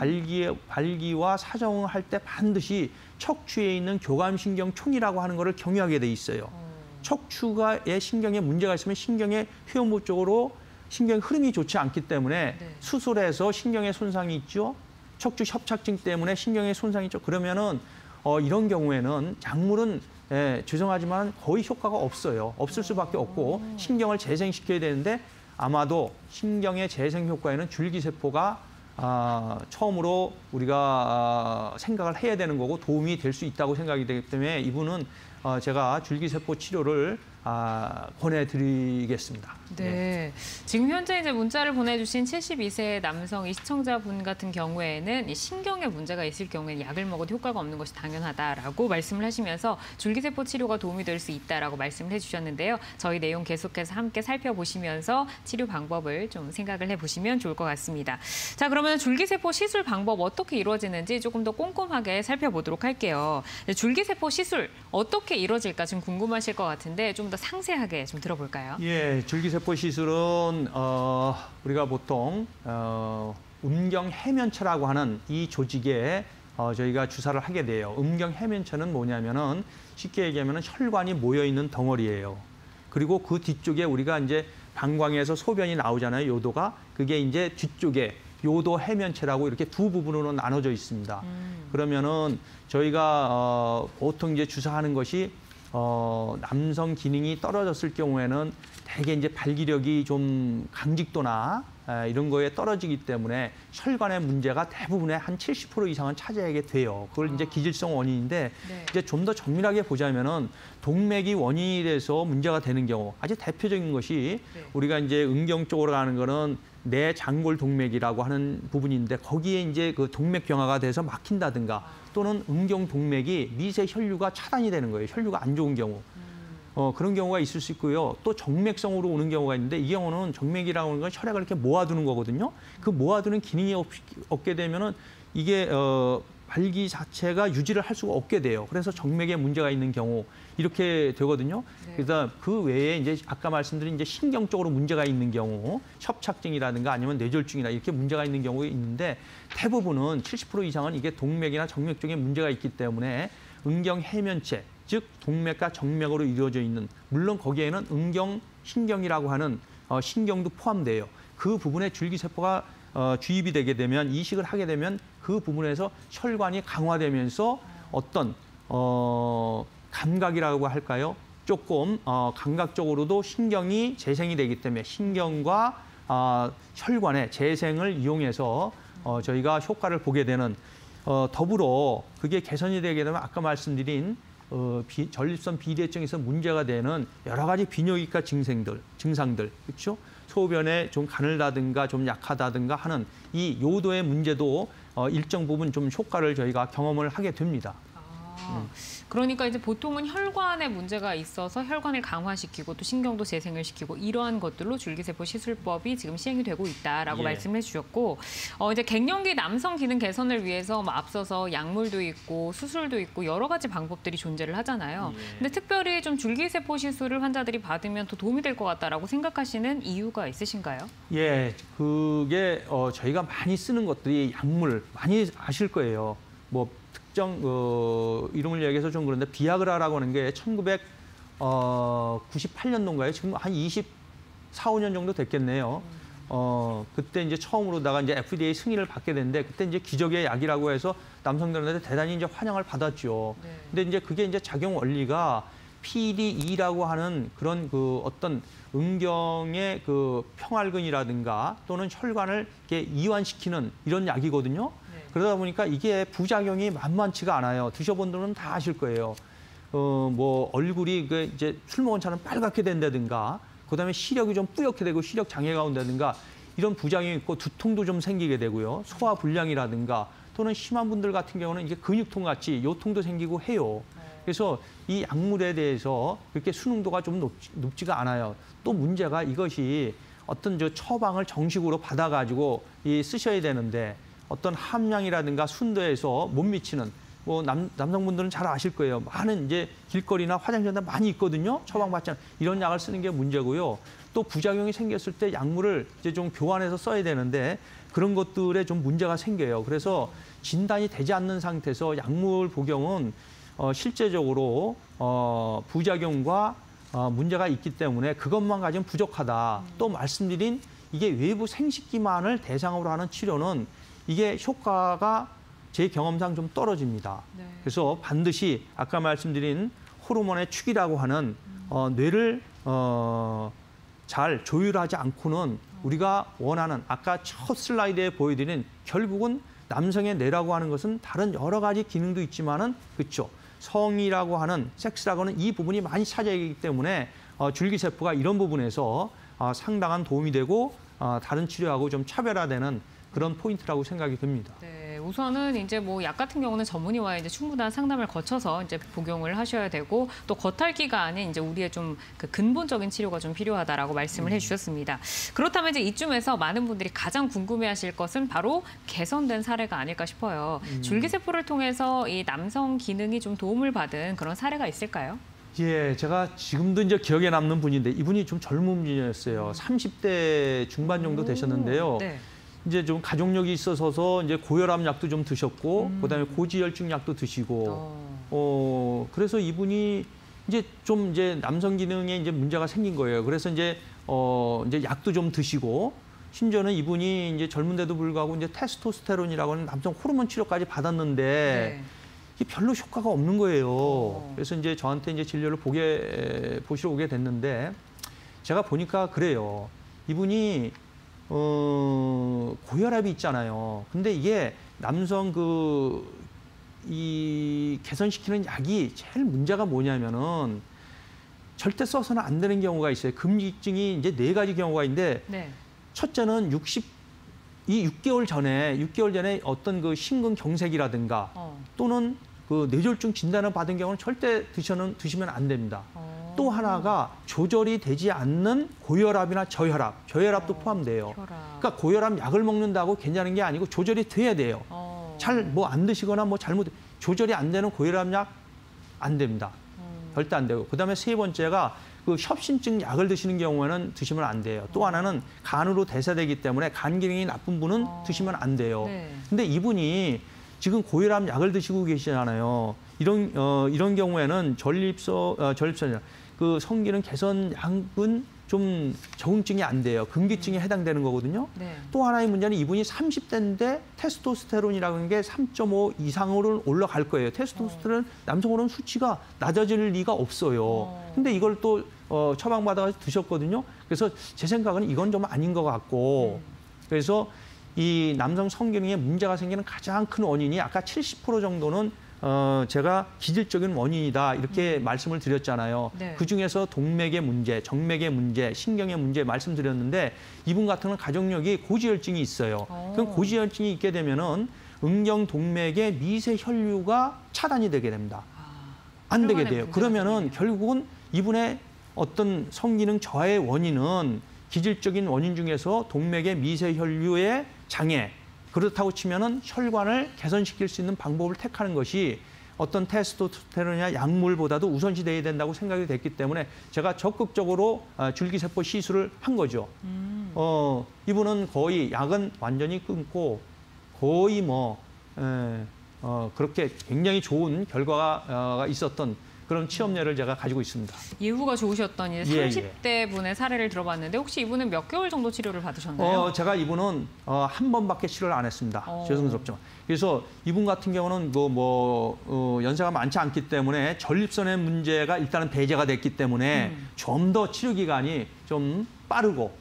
발기와 사정할 때 반드시 척추에 있는 교감신경총이라고 하는 것을 경유하게 돼 있어요. 척추가의 신경에 문제가 있으면 신경의 회음부 쪽으로 신경 흐름이 좋지 않기 때문에 네. 수술해서 신경에 손상이 있죠. 척추 협착증 때문에 신경에 손상이 있죠. 그러면은 이런 경우에는 약물은 죄송하지만 거의 효과가 없어요. 없을 수밖에 없고 신경을 재생시켜야 되는데 아마도 신경의 재생 효과에는 줄기세포가 처음으로 우리가 생각을 해야 되는 거고 도움이 될 수 있다고 생각이 되기 때문에 이분은 제가 줄기세포 치료를 권해드리겠습니다. 네. 지금 현재 이제 문자를 보내주신 72세 남성 이 시청자분 같은 경우에는 이 신경에 문제가 있을 경우에는 약을 먹어도 효과가 없는 것이 당연하다라고 말씀을 하시면서 줄기세포 치료가 도움이 될 수 있다라고 말씀을 해주셨는데요. 저희 내용 계속해서 함께 살펴보시면서 치료 방법을 좀 생각을 해보시면 좋을 것 같습니다. 자, 그러면 줄기세포 시술 방법 어떻게 이루어지는지 조금 더 꼼꼼하게 살펴보도록 할게요. 줄기세포 시술 어떻게 이루어질까 좀 궁금하실 것 같은데 좀 더 상세하게 좀 들어볼까요? 예, 줄기세포 시술은 우리가 보통 음경해면체라고 하는 이 조직에 저희가 주사를 하게 돼요. 음경해면체는 뭐냐면은 쉽게 얘기하면은 혈관이 모여 있는 덩어리예요. 그리고 그 뒤쪽에 우리가 이제 방광에서 소변이 나오잖아요. 요도가 그게 이제 뒤쪽에 요도 해면체라고 이렇게 두 부분으로 나눠져 있습니다. 그러면은 저희가 보통 이제 주사하는 것이 남성 기능이 떨어졌을 경우에는 대개 이제 발기력이 좀 강직도나 이런 거에 떨어지기 때문에 혈관의 문제가 대부분의 한 70% 이상은 차지하게 돼요. 그걸 이제 기질성 원인인데 네. 이제 좀 더 정밀하게 보자면은 동맥이 원인이 돼서 문제가 되는 경우 아주 대표적인 것이 네. 우리가 이제 음경 쪽으로 가는 거는 내장골 동맥이라고 하는 부분인데 거기에 이제 그 동맥 경화가 돼서 막힌다든가 또는 음경 동맥이 미세 혈류가 차단이 되는 거예요. 혈류가 안 좋은 경우. 그런 경우가 있을 수 있고요. 또 정맥성으로 오는 경우가 있는데 이 경우는 정맥이라고 하는 건 혈액을 이렇게 모아두는 거거든요. 그 모아두는 기능이 없게 되면은 이게 발기 자체가 유지를 할 수가 없게 돼요. 그래서 정맥에 문제가 있는 경우 이렇게 되거든요. 네. 그래서 그 외에 이제 아까 말씀드린 이제 신경 쪽으로 문제가 있는 경우, 협착증이라든가 아니면 뇌졸중이나 이렇게 문제가 있는 경우가 있는데 대부분은 70% 이상은 이게 동맥이나 정맥 쪽에 문제가 있기 때문에 음경해면체, 즉 동맥과 정맥으로 이루어져 있는 물론 거기에는 음경신경이라고 하는 신경도 포함돼요. 그 부분에 줄기세포가 주입이 되게 되면 이식을 하게 되면 그 부분에서 혈관이 강화되면서 어떤 감각이라고 할까요? 조금 감각적으로도 신경이 재생이 되기 때문에 신경과 혈관의 재생을 이용해서 저희가 효과를 보게 되는 더불어 그게 개선이 되게 되면 아까 말씀드린 전립선 비대증에서 문제가 되는 여러 가지 비뇨기과 증상들, 그렇죠? 소변에 좀 가늘다든가 좀 약하다든가 하는 이 요도의 문제도 일정 부분 좀 효과를 저희가 경험을 하게 됩니다. 그러니까 이제 보통은 혈관에 문제가 있어서 혈관을 강화시키고 또 신경도 재생을 시키고 이러한 것들로 줄기세포 시술법이 지금 시행이 되고 있다라고 예. 말씀을 해주셨고 이제 갱년기 남성 기능 개선을 위해서 뭐 앞서서 약물도 있고 수술도 있고 여러 가지 방법들이 존재를 하잖아요. 예. 근데 특별히 좀 줄기세포 시술을 환자들이 받으면 더 도움이 될 것 같다라고 생각하시는 이유가 있으신가요? 예, 그게 저희가 많이 쓰는 것들이 약물 많이 아실 거예요. 뭐 특정 이름을 얘기해서 좀 그런데 비아그라라고 하는 게 1998년도인가요? 지금 한 24, 5년 정도 됐겠네요. 그때 이제 처음으로다가 이제 FDA 승인을 받게 됐는데 그때 이제 기적의 약이라고 해서 남성들한테 대단히 이제 환영을 받았죠. 네. 근데 이제 그게 이제 작용 원리가 PDE라고 하는 그런 그 어떤 음경의 그 평활근이라든가 또는 혈관을 이렇게 이완시키는 이런 약이거든요. 네. 그러다 보니까 이게 부작용이 만만치가 않아요. 드셔본 분은 다 아실 거예요. 뭐 얼굴이 그 이제 술 먹은 차는 빨갛게 된다든가, 그다음에 시력이 좀 뿌옇게 되고 시력 장애가 온다든가 이런 부작용이 있고 두통도 좀 생기게 되고요. 소화 불량이라든가 또는 심한 분들 같은 경우는 이게 근육통 같이 요통도 생기고 해요. 그래서 이 약물에 대해서 그렇게 수능도가 좀 높지가 않아요. 또 문제가 이것이 어떤 저 처방을 정식으로 받아가지고 쓰셔야 되는데 어떤 함량이라든가 순도에서 못 미치는 뭐 남성분들은 잘 아실 거예요. 많은 이제 길거리나 화장실에 많이 있거든요. 처방받지 않은 이런 약을 쓰는 게 문제고요. 또 부작용이 생겼을 때 약물을 이제 좀 교환해서 써야 되는데 그런 것들에 좀 문제가 생겨요. 그래서 진단이 되지 않는 상태에서 약물 복용은 실제적으로 부작용과 문제가 있기 때문에 그것만 가지면 부족하다. 또 말씀드린 이게 외부 생식기만을 대상으로 하는 치료는 이게 효과가 제 경험상 좀 떨어집니다. 네. 그래서 반드시 아까 말씀드린 호르몬의 축이라고 하는 뇌를 잘 조율하지 않고는 우리가 원하는 아까 첫 슬라이드에 보여드린 결국은 남성의 뇌라고 하는 것은 다른 여러 가지 기능도 있지만은 그렇죠. 성이라고 하는 섹스라고 하는 이 부분이 많이 차지하기 때문에 줄기세포가 이런 부분에서 상당한 도움이 되고 다른 치료하고 좀 차별화되는 그런 포인트라고 생각이 듭니다. 네, 우선은 이제 뭐 약 같은 경우는 전문의와의 이제 충분한 상담을 거쳐서 이제 복용을 하셔야 되고 또 겉핥기가 아닌 이제 우리의 좀 그 근본적인 치료가 좀 필요하다라고 말씀을 해주셨습니다. 그렇다면 이제 이쯤에서 많은 분들이 가장 궁금해하실 것은 바로 개선된 사례가 아닐까 싶어요. 줄기세포를 통해서 이 남성 기능이 좀 도움을 받은 그런 사례가 있을까요? 예, 제가 지금도 이제 기억에 남는 분인데 이분이 좀 젊은 분이었어요. 30대 중반 정도 되셨는데요. 네. 이제 좀 가족력이 있어서 이제 고혈압 약도 좀 드셨고, 그다음에 고지혈증 약도 드시고, 그래서 이분이 이제 좀 이제 남성 기능에 이제 문제가 생긴 거예요. 그래서 이제 약도 좀 드시고, 심지어는 이분이 이제 젊은데도 불구하고 이제 테스토스테론이라고 하는 남성 호르몬 치료까지 받았는데. 네. 이게 별로 효과가 없는 거예요. 그래서 이제 저한테 이제 진료를 보시러 오게 됐는데 제가 보니까 그래요. 이분이 고혈압이 있잖아요. 근데 이게 남성 이 개선시키는 약이 제일 문제가 뭐냐면은 절대 써서는 안 되는 경우가 있어요. 금기증이 이제 4가지 경우가 있는데 네. 첫째는 6개월 전에 어떤 그 심근경색이라든가 또는 그 뇌졸중 진단을 받은 경우는 절대 드시면 안 됩니다. 또 하나가 조절이 되지 않는 고혈압이나 저혈압도 포함돼요. 그러니까 고혈압 약을 먹는다고 괜찮은 게 아니고 조절이 돼야 돼요. 잘 뭐 안 드시거나 뭐 잘못 조절이 안 되는 고혈압 약 안 됩니다. 절대 안 되고. 그다음에 세 번째가 그 협심증 약을 드시는 경우에는 드시면 안 돼요. 또 하나는 간으로 대사되기 때문에 간 기능이 나쁜 분은 드시면 안 돼요. 네. 근데 이분이 지금 고혈압 약을 드시고 계시잖아요. 이런 경우에는 전립선 그 성기능 개선 약은 좀 적응증이 안 돼요. 금기증에 해당되는 거거든요. 네. 또 하나의 문제는 이분이 30대인데 테스토스테론이라는 게 3.5 이상으로 올라갈 거예요. 테스토스테론 남성 호르몬 수치가 낮아질 리가 없어요. 근데 이걸 또 처방받아 드셨거든요. 그래서 제 생각은 이건 좀 아닌 것 같고 그래서 이 남성 성기능에 문제가 생기는 가장 큰 원인이 아까 70% 정도는 제가 기질적인 원인이다 이렇게 말씀을 드렸잖아요. 네. 그중에서 동맥의 문제, 정맥의 문제, 신경의 문제 말씀드렸는데 이분 같은 경우는 가족력이 고지혈증이 있어요. 그럼 고지혈증이 있게 되면은 음경동맥의 미세 혈류가 차단이 되게 됩니다. 안 되게 돼요. 그러면은 결국은 이분의 어떤 성기능 저하의 원인은 기질적인 원인 중에서 동맥의 미세 혈류의 장애, 그렇다고 치면은 혈관을 개선시킬 수 있는 방법을 택하는 것이 어떤 테스토스테론이나 약물보다도 우선시돼야 된다고 생각이 됐기 때문에 제가 적극적으로 줄기세포 시술을 한 거죠. 이분은 거의 약은 완전히 끊고 거의 그렇게 굉장히 좋은 결과가 있었던 그런 취업례를 제가 가지고 있습니다. 예후가 좋으셨던 이제 30대 분의 사례를 들어봤는데 혹시 이분은 몇 개월 정도 치료를 받으셨나요? 제가 이분은 한 번밖에 치료를 안 했습니다. 죄송스럽지만. 그래서 이분 같은 경우는 연세가 많지 않기 때문에 전립선의 문제가 일단은 배제가 됐기 때문에 좀 더 치료 기간이 좀 빠르고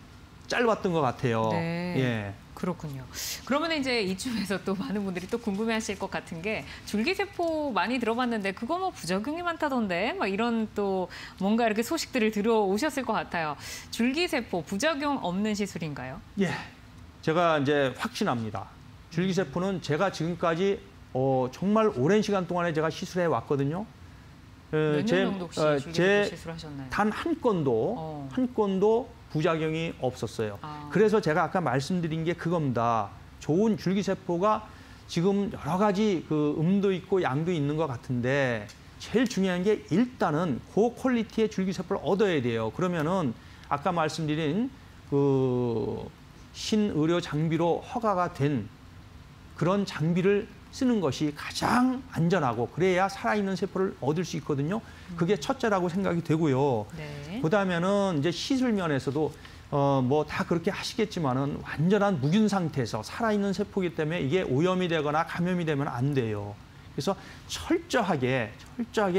짧았던 것 같아요. 네. 예. 그렇군요. 그러면 이제 이쯤에서 또 많은 분들이 또 궁금해하실 것 같은 게 줄기세포 많이 들어봤는데 그거 뭐 부작용이 많다던데 막 이런 또 뭔가 이렇게 소식들을 들어오셨을 것 같아요. 줄기세포 부작용 없는 시술인가요? 예, 제가 이제 확신합니다. 줄기세포는 제가 지금까지 정말 오랜 시간 동안에 제가 시술해 왔거든요. 몇 년 정도 혹시 줄기세포 시술하셨나요? 단 한 건도 부작용이 없었어요. 그래서 제가 아까 말씀드린 게 그겁니다. 좋은 줄기세포가 지금 여러 가지 그 음도 있고 양도 있는 것 같은데 제일 중요한 게 일단은 고퀄리티의 줄기세포를 얻어야 돼요. 그러면은 아까 말씀드린 그 신의료 장비로 허가가 된 그런 장비를 쓰는 것이 가장 안전하고 그래야 살아있는 세포를 얻을 수 있거든요. 그게 첫째라고 생각이 되고요. 네. 그다음에는 이제 시술 면에서도 뭐 다 그렇게 하시겠지만은 완전한 무균 상태에서 살아있는 세포이기 때문에 이게 오염이 되거나 감염이 되면 안 돼요. 그래서 철저하게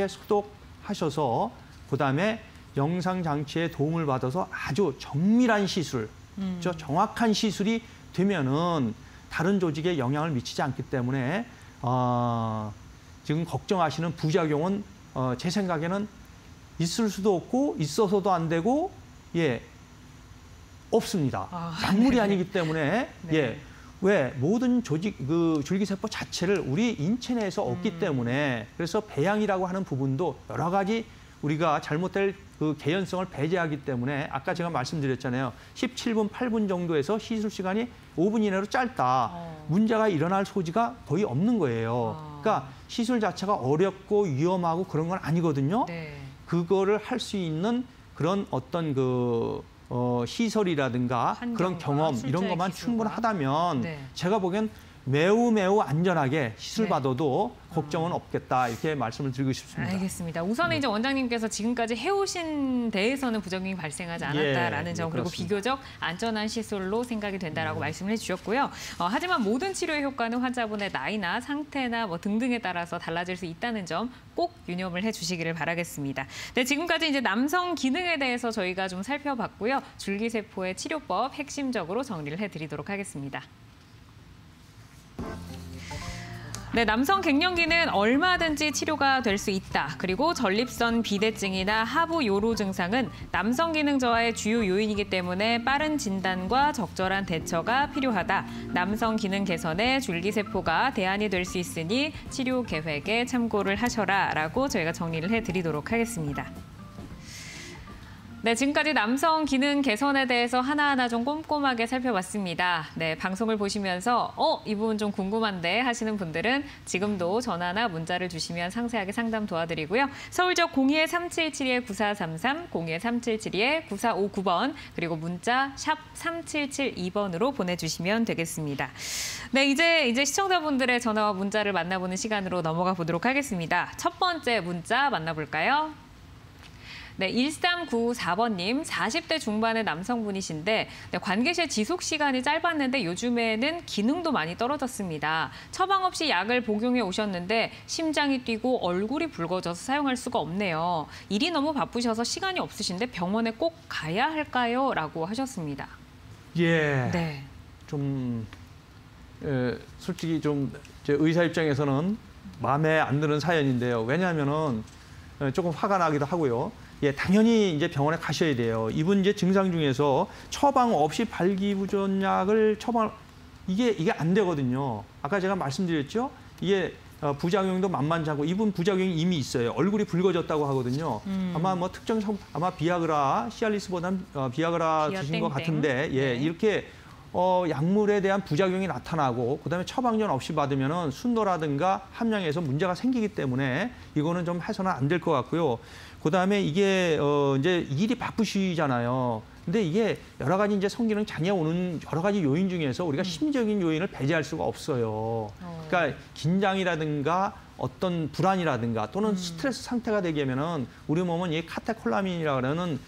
소독하셔서 그다음에 영상 장치의 도움을 받아서 아주 정밀한 시술, 정확한 시술이 되면은 다른 조직에 영향을 미치지 않기 때문에 지금 걱정하시는 부작용은 제 생각에는 있을 수도 없고 있어서도 안 되고 없습니다. 약물이 네. 아니기 때문에 네. 왜 모든 줄기세포 자체를 우리 인체 내에서 얻기 때문에 그래서 배양이라고 하는 부분도 여러 가지 우리가 잘못될 그 개연성을 배제하기 때문에 아까 제가 말씀드렸잖아요. 17분, 8분 정도에서 시술 시간이 5분 이내로 짧다. 문제가 일어날 소지가 거의 없는 거예요. 그러니까 시술 자체가 어렵고 위험하고 그런 건 아니거든요. 네. 그거를 할 수 있는 그런 어떤 시설이라든가 그런 경험 이런 것만 충분하다면 네. 제가 보기엔 매우 안전하게 시술받아도 걱정은 없겠다 이렇게 말씀을 드리고 싶습니다. 알겠습니다. 우선은 이제 원장님께서 지금까지 해오신 데에서는 부작용이 발생하지 않았다라는 점 그리고 그렇습니다. 비교적 안전한 시술로 생각이 된다라고 말씀을 해주셨고요. 하지만 모든 치료의 효과는 환자분의 나이나 상태나 뭐 등등에 따라서 달라질 수 있다는 점 꼭 유념을 해주시기를 바라겠습니다. 네, 지금까지 이제 남성 기능에 대해서 저희가 좀 살펴봤고요. 줄기세포의 치료법 핵심적으로 정리를 해드리도록 하겠습니다. 네, 남성 갱년기는 얼마든지 치료가 될 수 있다. 그리고 전립선 비대증이나 하부 요로 증상은 남성 기능 저하의 주요 요인이기 때문에 빠른 진단과 적절한 대처가 필요하다. 남성 기능 개선에 줄기세포가 대안이 될 수 있으니 치료 계획에 참고를 하셔라라고 저희가 정리를 해드리도록 하겠습니다. 네, 지금까지 남성 기능 개선에 대해서 하나하나 좀 꼼꼼하게 살펴봤습니다. 네, 방송을 보시면서 이 부분 좀 궁금한데 하시는 분들은 지금도 전화나 문자를 주시면 상세하게 상담 도와드리고요. 서울적 02-377-9433, 02-377-9459번 그리고 문자 샵 3772번으로 보내주시면 되겠습니다. 네, 이제 시청자분들의 전화와 문자를 만나보는 시간으로 넘어가 보도록 하겠습니다. 첫 번째 문자 만나볼까요? 네, 1394번님, 40대 중반의 남성분이신데 관계실 지속 시간이 짧았는데 요즘에는 기능도 많이 떨어졌습니다. 처방 없이 약을 복용해 오셨는데 심장이 뛰고 얼굴이 붉어져서 사용할 수가 없네요. 일이 너무 바쁘셔서 시간이 없으신데 병원에 꼭 가야 할까요? 라고 하셨습니다. 네. 솔직히 제 의사 입장에서는 마음에 안 드는 사연인데요. 왜냐하면은 조금 화가 나기도 하고요. 당연히 이제 병원에 가셔야 돼요. 이분 이제 증상 중에서 처방 없이 발기부전약을 이게 안 되거든요. 아까 제가 말씀드렸죠. 이게 부작용도 만만치 않고 이분 부작용이 이미 있어요. 얼굴이 붉어졌다고 하거든요. 아마 뭐 특정 아마 비아그라, 시알리스보다는 비아그라 주신 것 같은데 이렇게 약물에 대한 부작용이 나타나고 그다음에 처방전 없이 받으면은 순도라든가 함량에서 문제가 생기기 때문에 이거는 좀 해서는 안 될 것 같고요. 그다음에 이게 이제 일이 바쁘시잖아요. 근데 이게 여러 가지 이제 성기능 장애 오는 여러 가지 요인 중에서 우리가 심리적인 요인을 배제할 수가 없어요. 그러니까 긴장이라든가 어떤 불안이라든가 또는 스트레스 상태가 되면은 우리 몸은 이 카테콜라민이라고 하는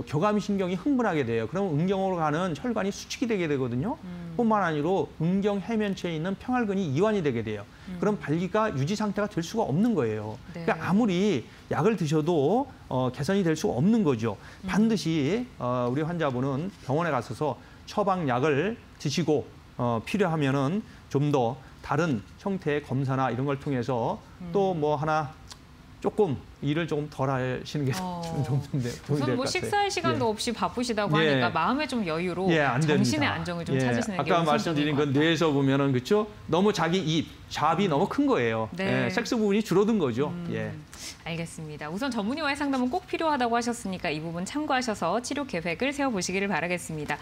교감신경이 흥분하게 돼요. 그러면 음경으로 가는 혈관이 수축이 되게 되거든요. 뿐만 아니라 음경 해면체에 있는 평활근이 이완이 되게 돼요. 그럼 발기가 유지 상태가 될 수가 없는 거예요. 네. 그러니까 아무리 약을 드셔도 개선이 될 수가 없는 거죠. 반드시 우리 환자분은 병원에 가셔서 처방약을 드시고 필요하면은 좀 더 다른 형태의 검사나 이런 걸 통해서 또 뭐 하나 조금 일을 조금 덜 하시는 게 좀 좋은데 우선 뭐 식사할 시간도 없이 바쁘시다고 하니까 마음의 좀 여유로 안 정신의 됩니다. 안정을 좀 찾으시는 게 아까 말씀드린 건 뇌에서 보면은 그렇죠. 너무 자기 잡이 너무 큰 거예요. 네. 섹스 부분이 줄어든 거죠. 알겠습니다. 우선 전문의와의 상담은 꼭 필요하다고 하셨으니까 이 부분 참고하셔서 치료 계획을 세워보시기를 바라겠습니다.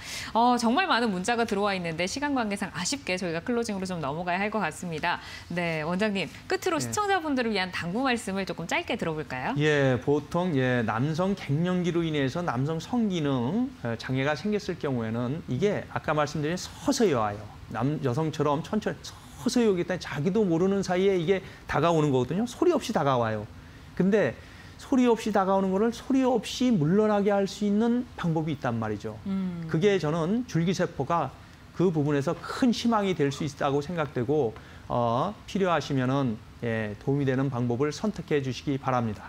정말 많은 문자가 들어와 있는데 시간 관계상 아쉽게 저희가 클로징으로 좀 넘어가야 할 것 같습니다. 네, 원장님 끝으로 시청자분들을 위한 당부 말씀을 조금 짧게 들어볼까요? 있을까요? 예, 보통 남성 갱년기로 인해서 남성 성기능 장애가 생겼을 경우에는 이게 아까 말씀드린 서서히 와요. 여성처럼 천천히 서서히 오기 때문에 자기도 모르는 사이에 이게 다가오는 거거든요. 소리 없이 다가와요. 근데 소리 없이 다가오는 거를 소리 없이 물러나게 할 수 있는 방법이 있단 말이죠. 그게 저는 줄기세포가 그 부분에서 큰 희망이 될 수 있다고 생각되고 필요하시면은 도움이 되는 방법을 선택해 주시기 바랍니다.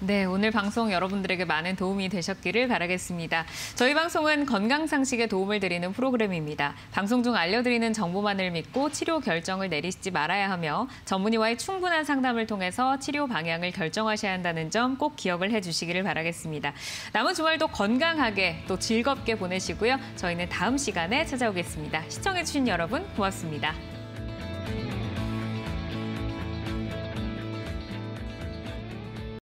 네, 오늘 방송 여러분들에게 많은 도움이 되셨기를 바라겠습니다. 저희 방송은 건강상식에 도움을 드리는 프로그램입니다. 방송 중 알려드리는 정보만을 믿고 치료 결정을 내리시지 말아야 하며 전문의와의 충분한 상담을 통해서 치료 방향을 결정하셔야 한다는 점 꼭 기억을 해주시기를 바라겠습니다. 남은 주말도 건강하게 또 즐겁게 보내시고요. 저희는 다음 시간에 찾아오겠습니다. 시청해주신 여러분 고맙습니다.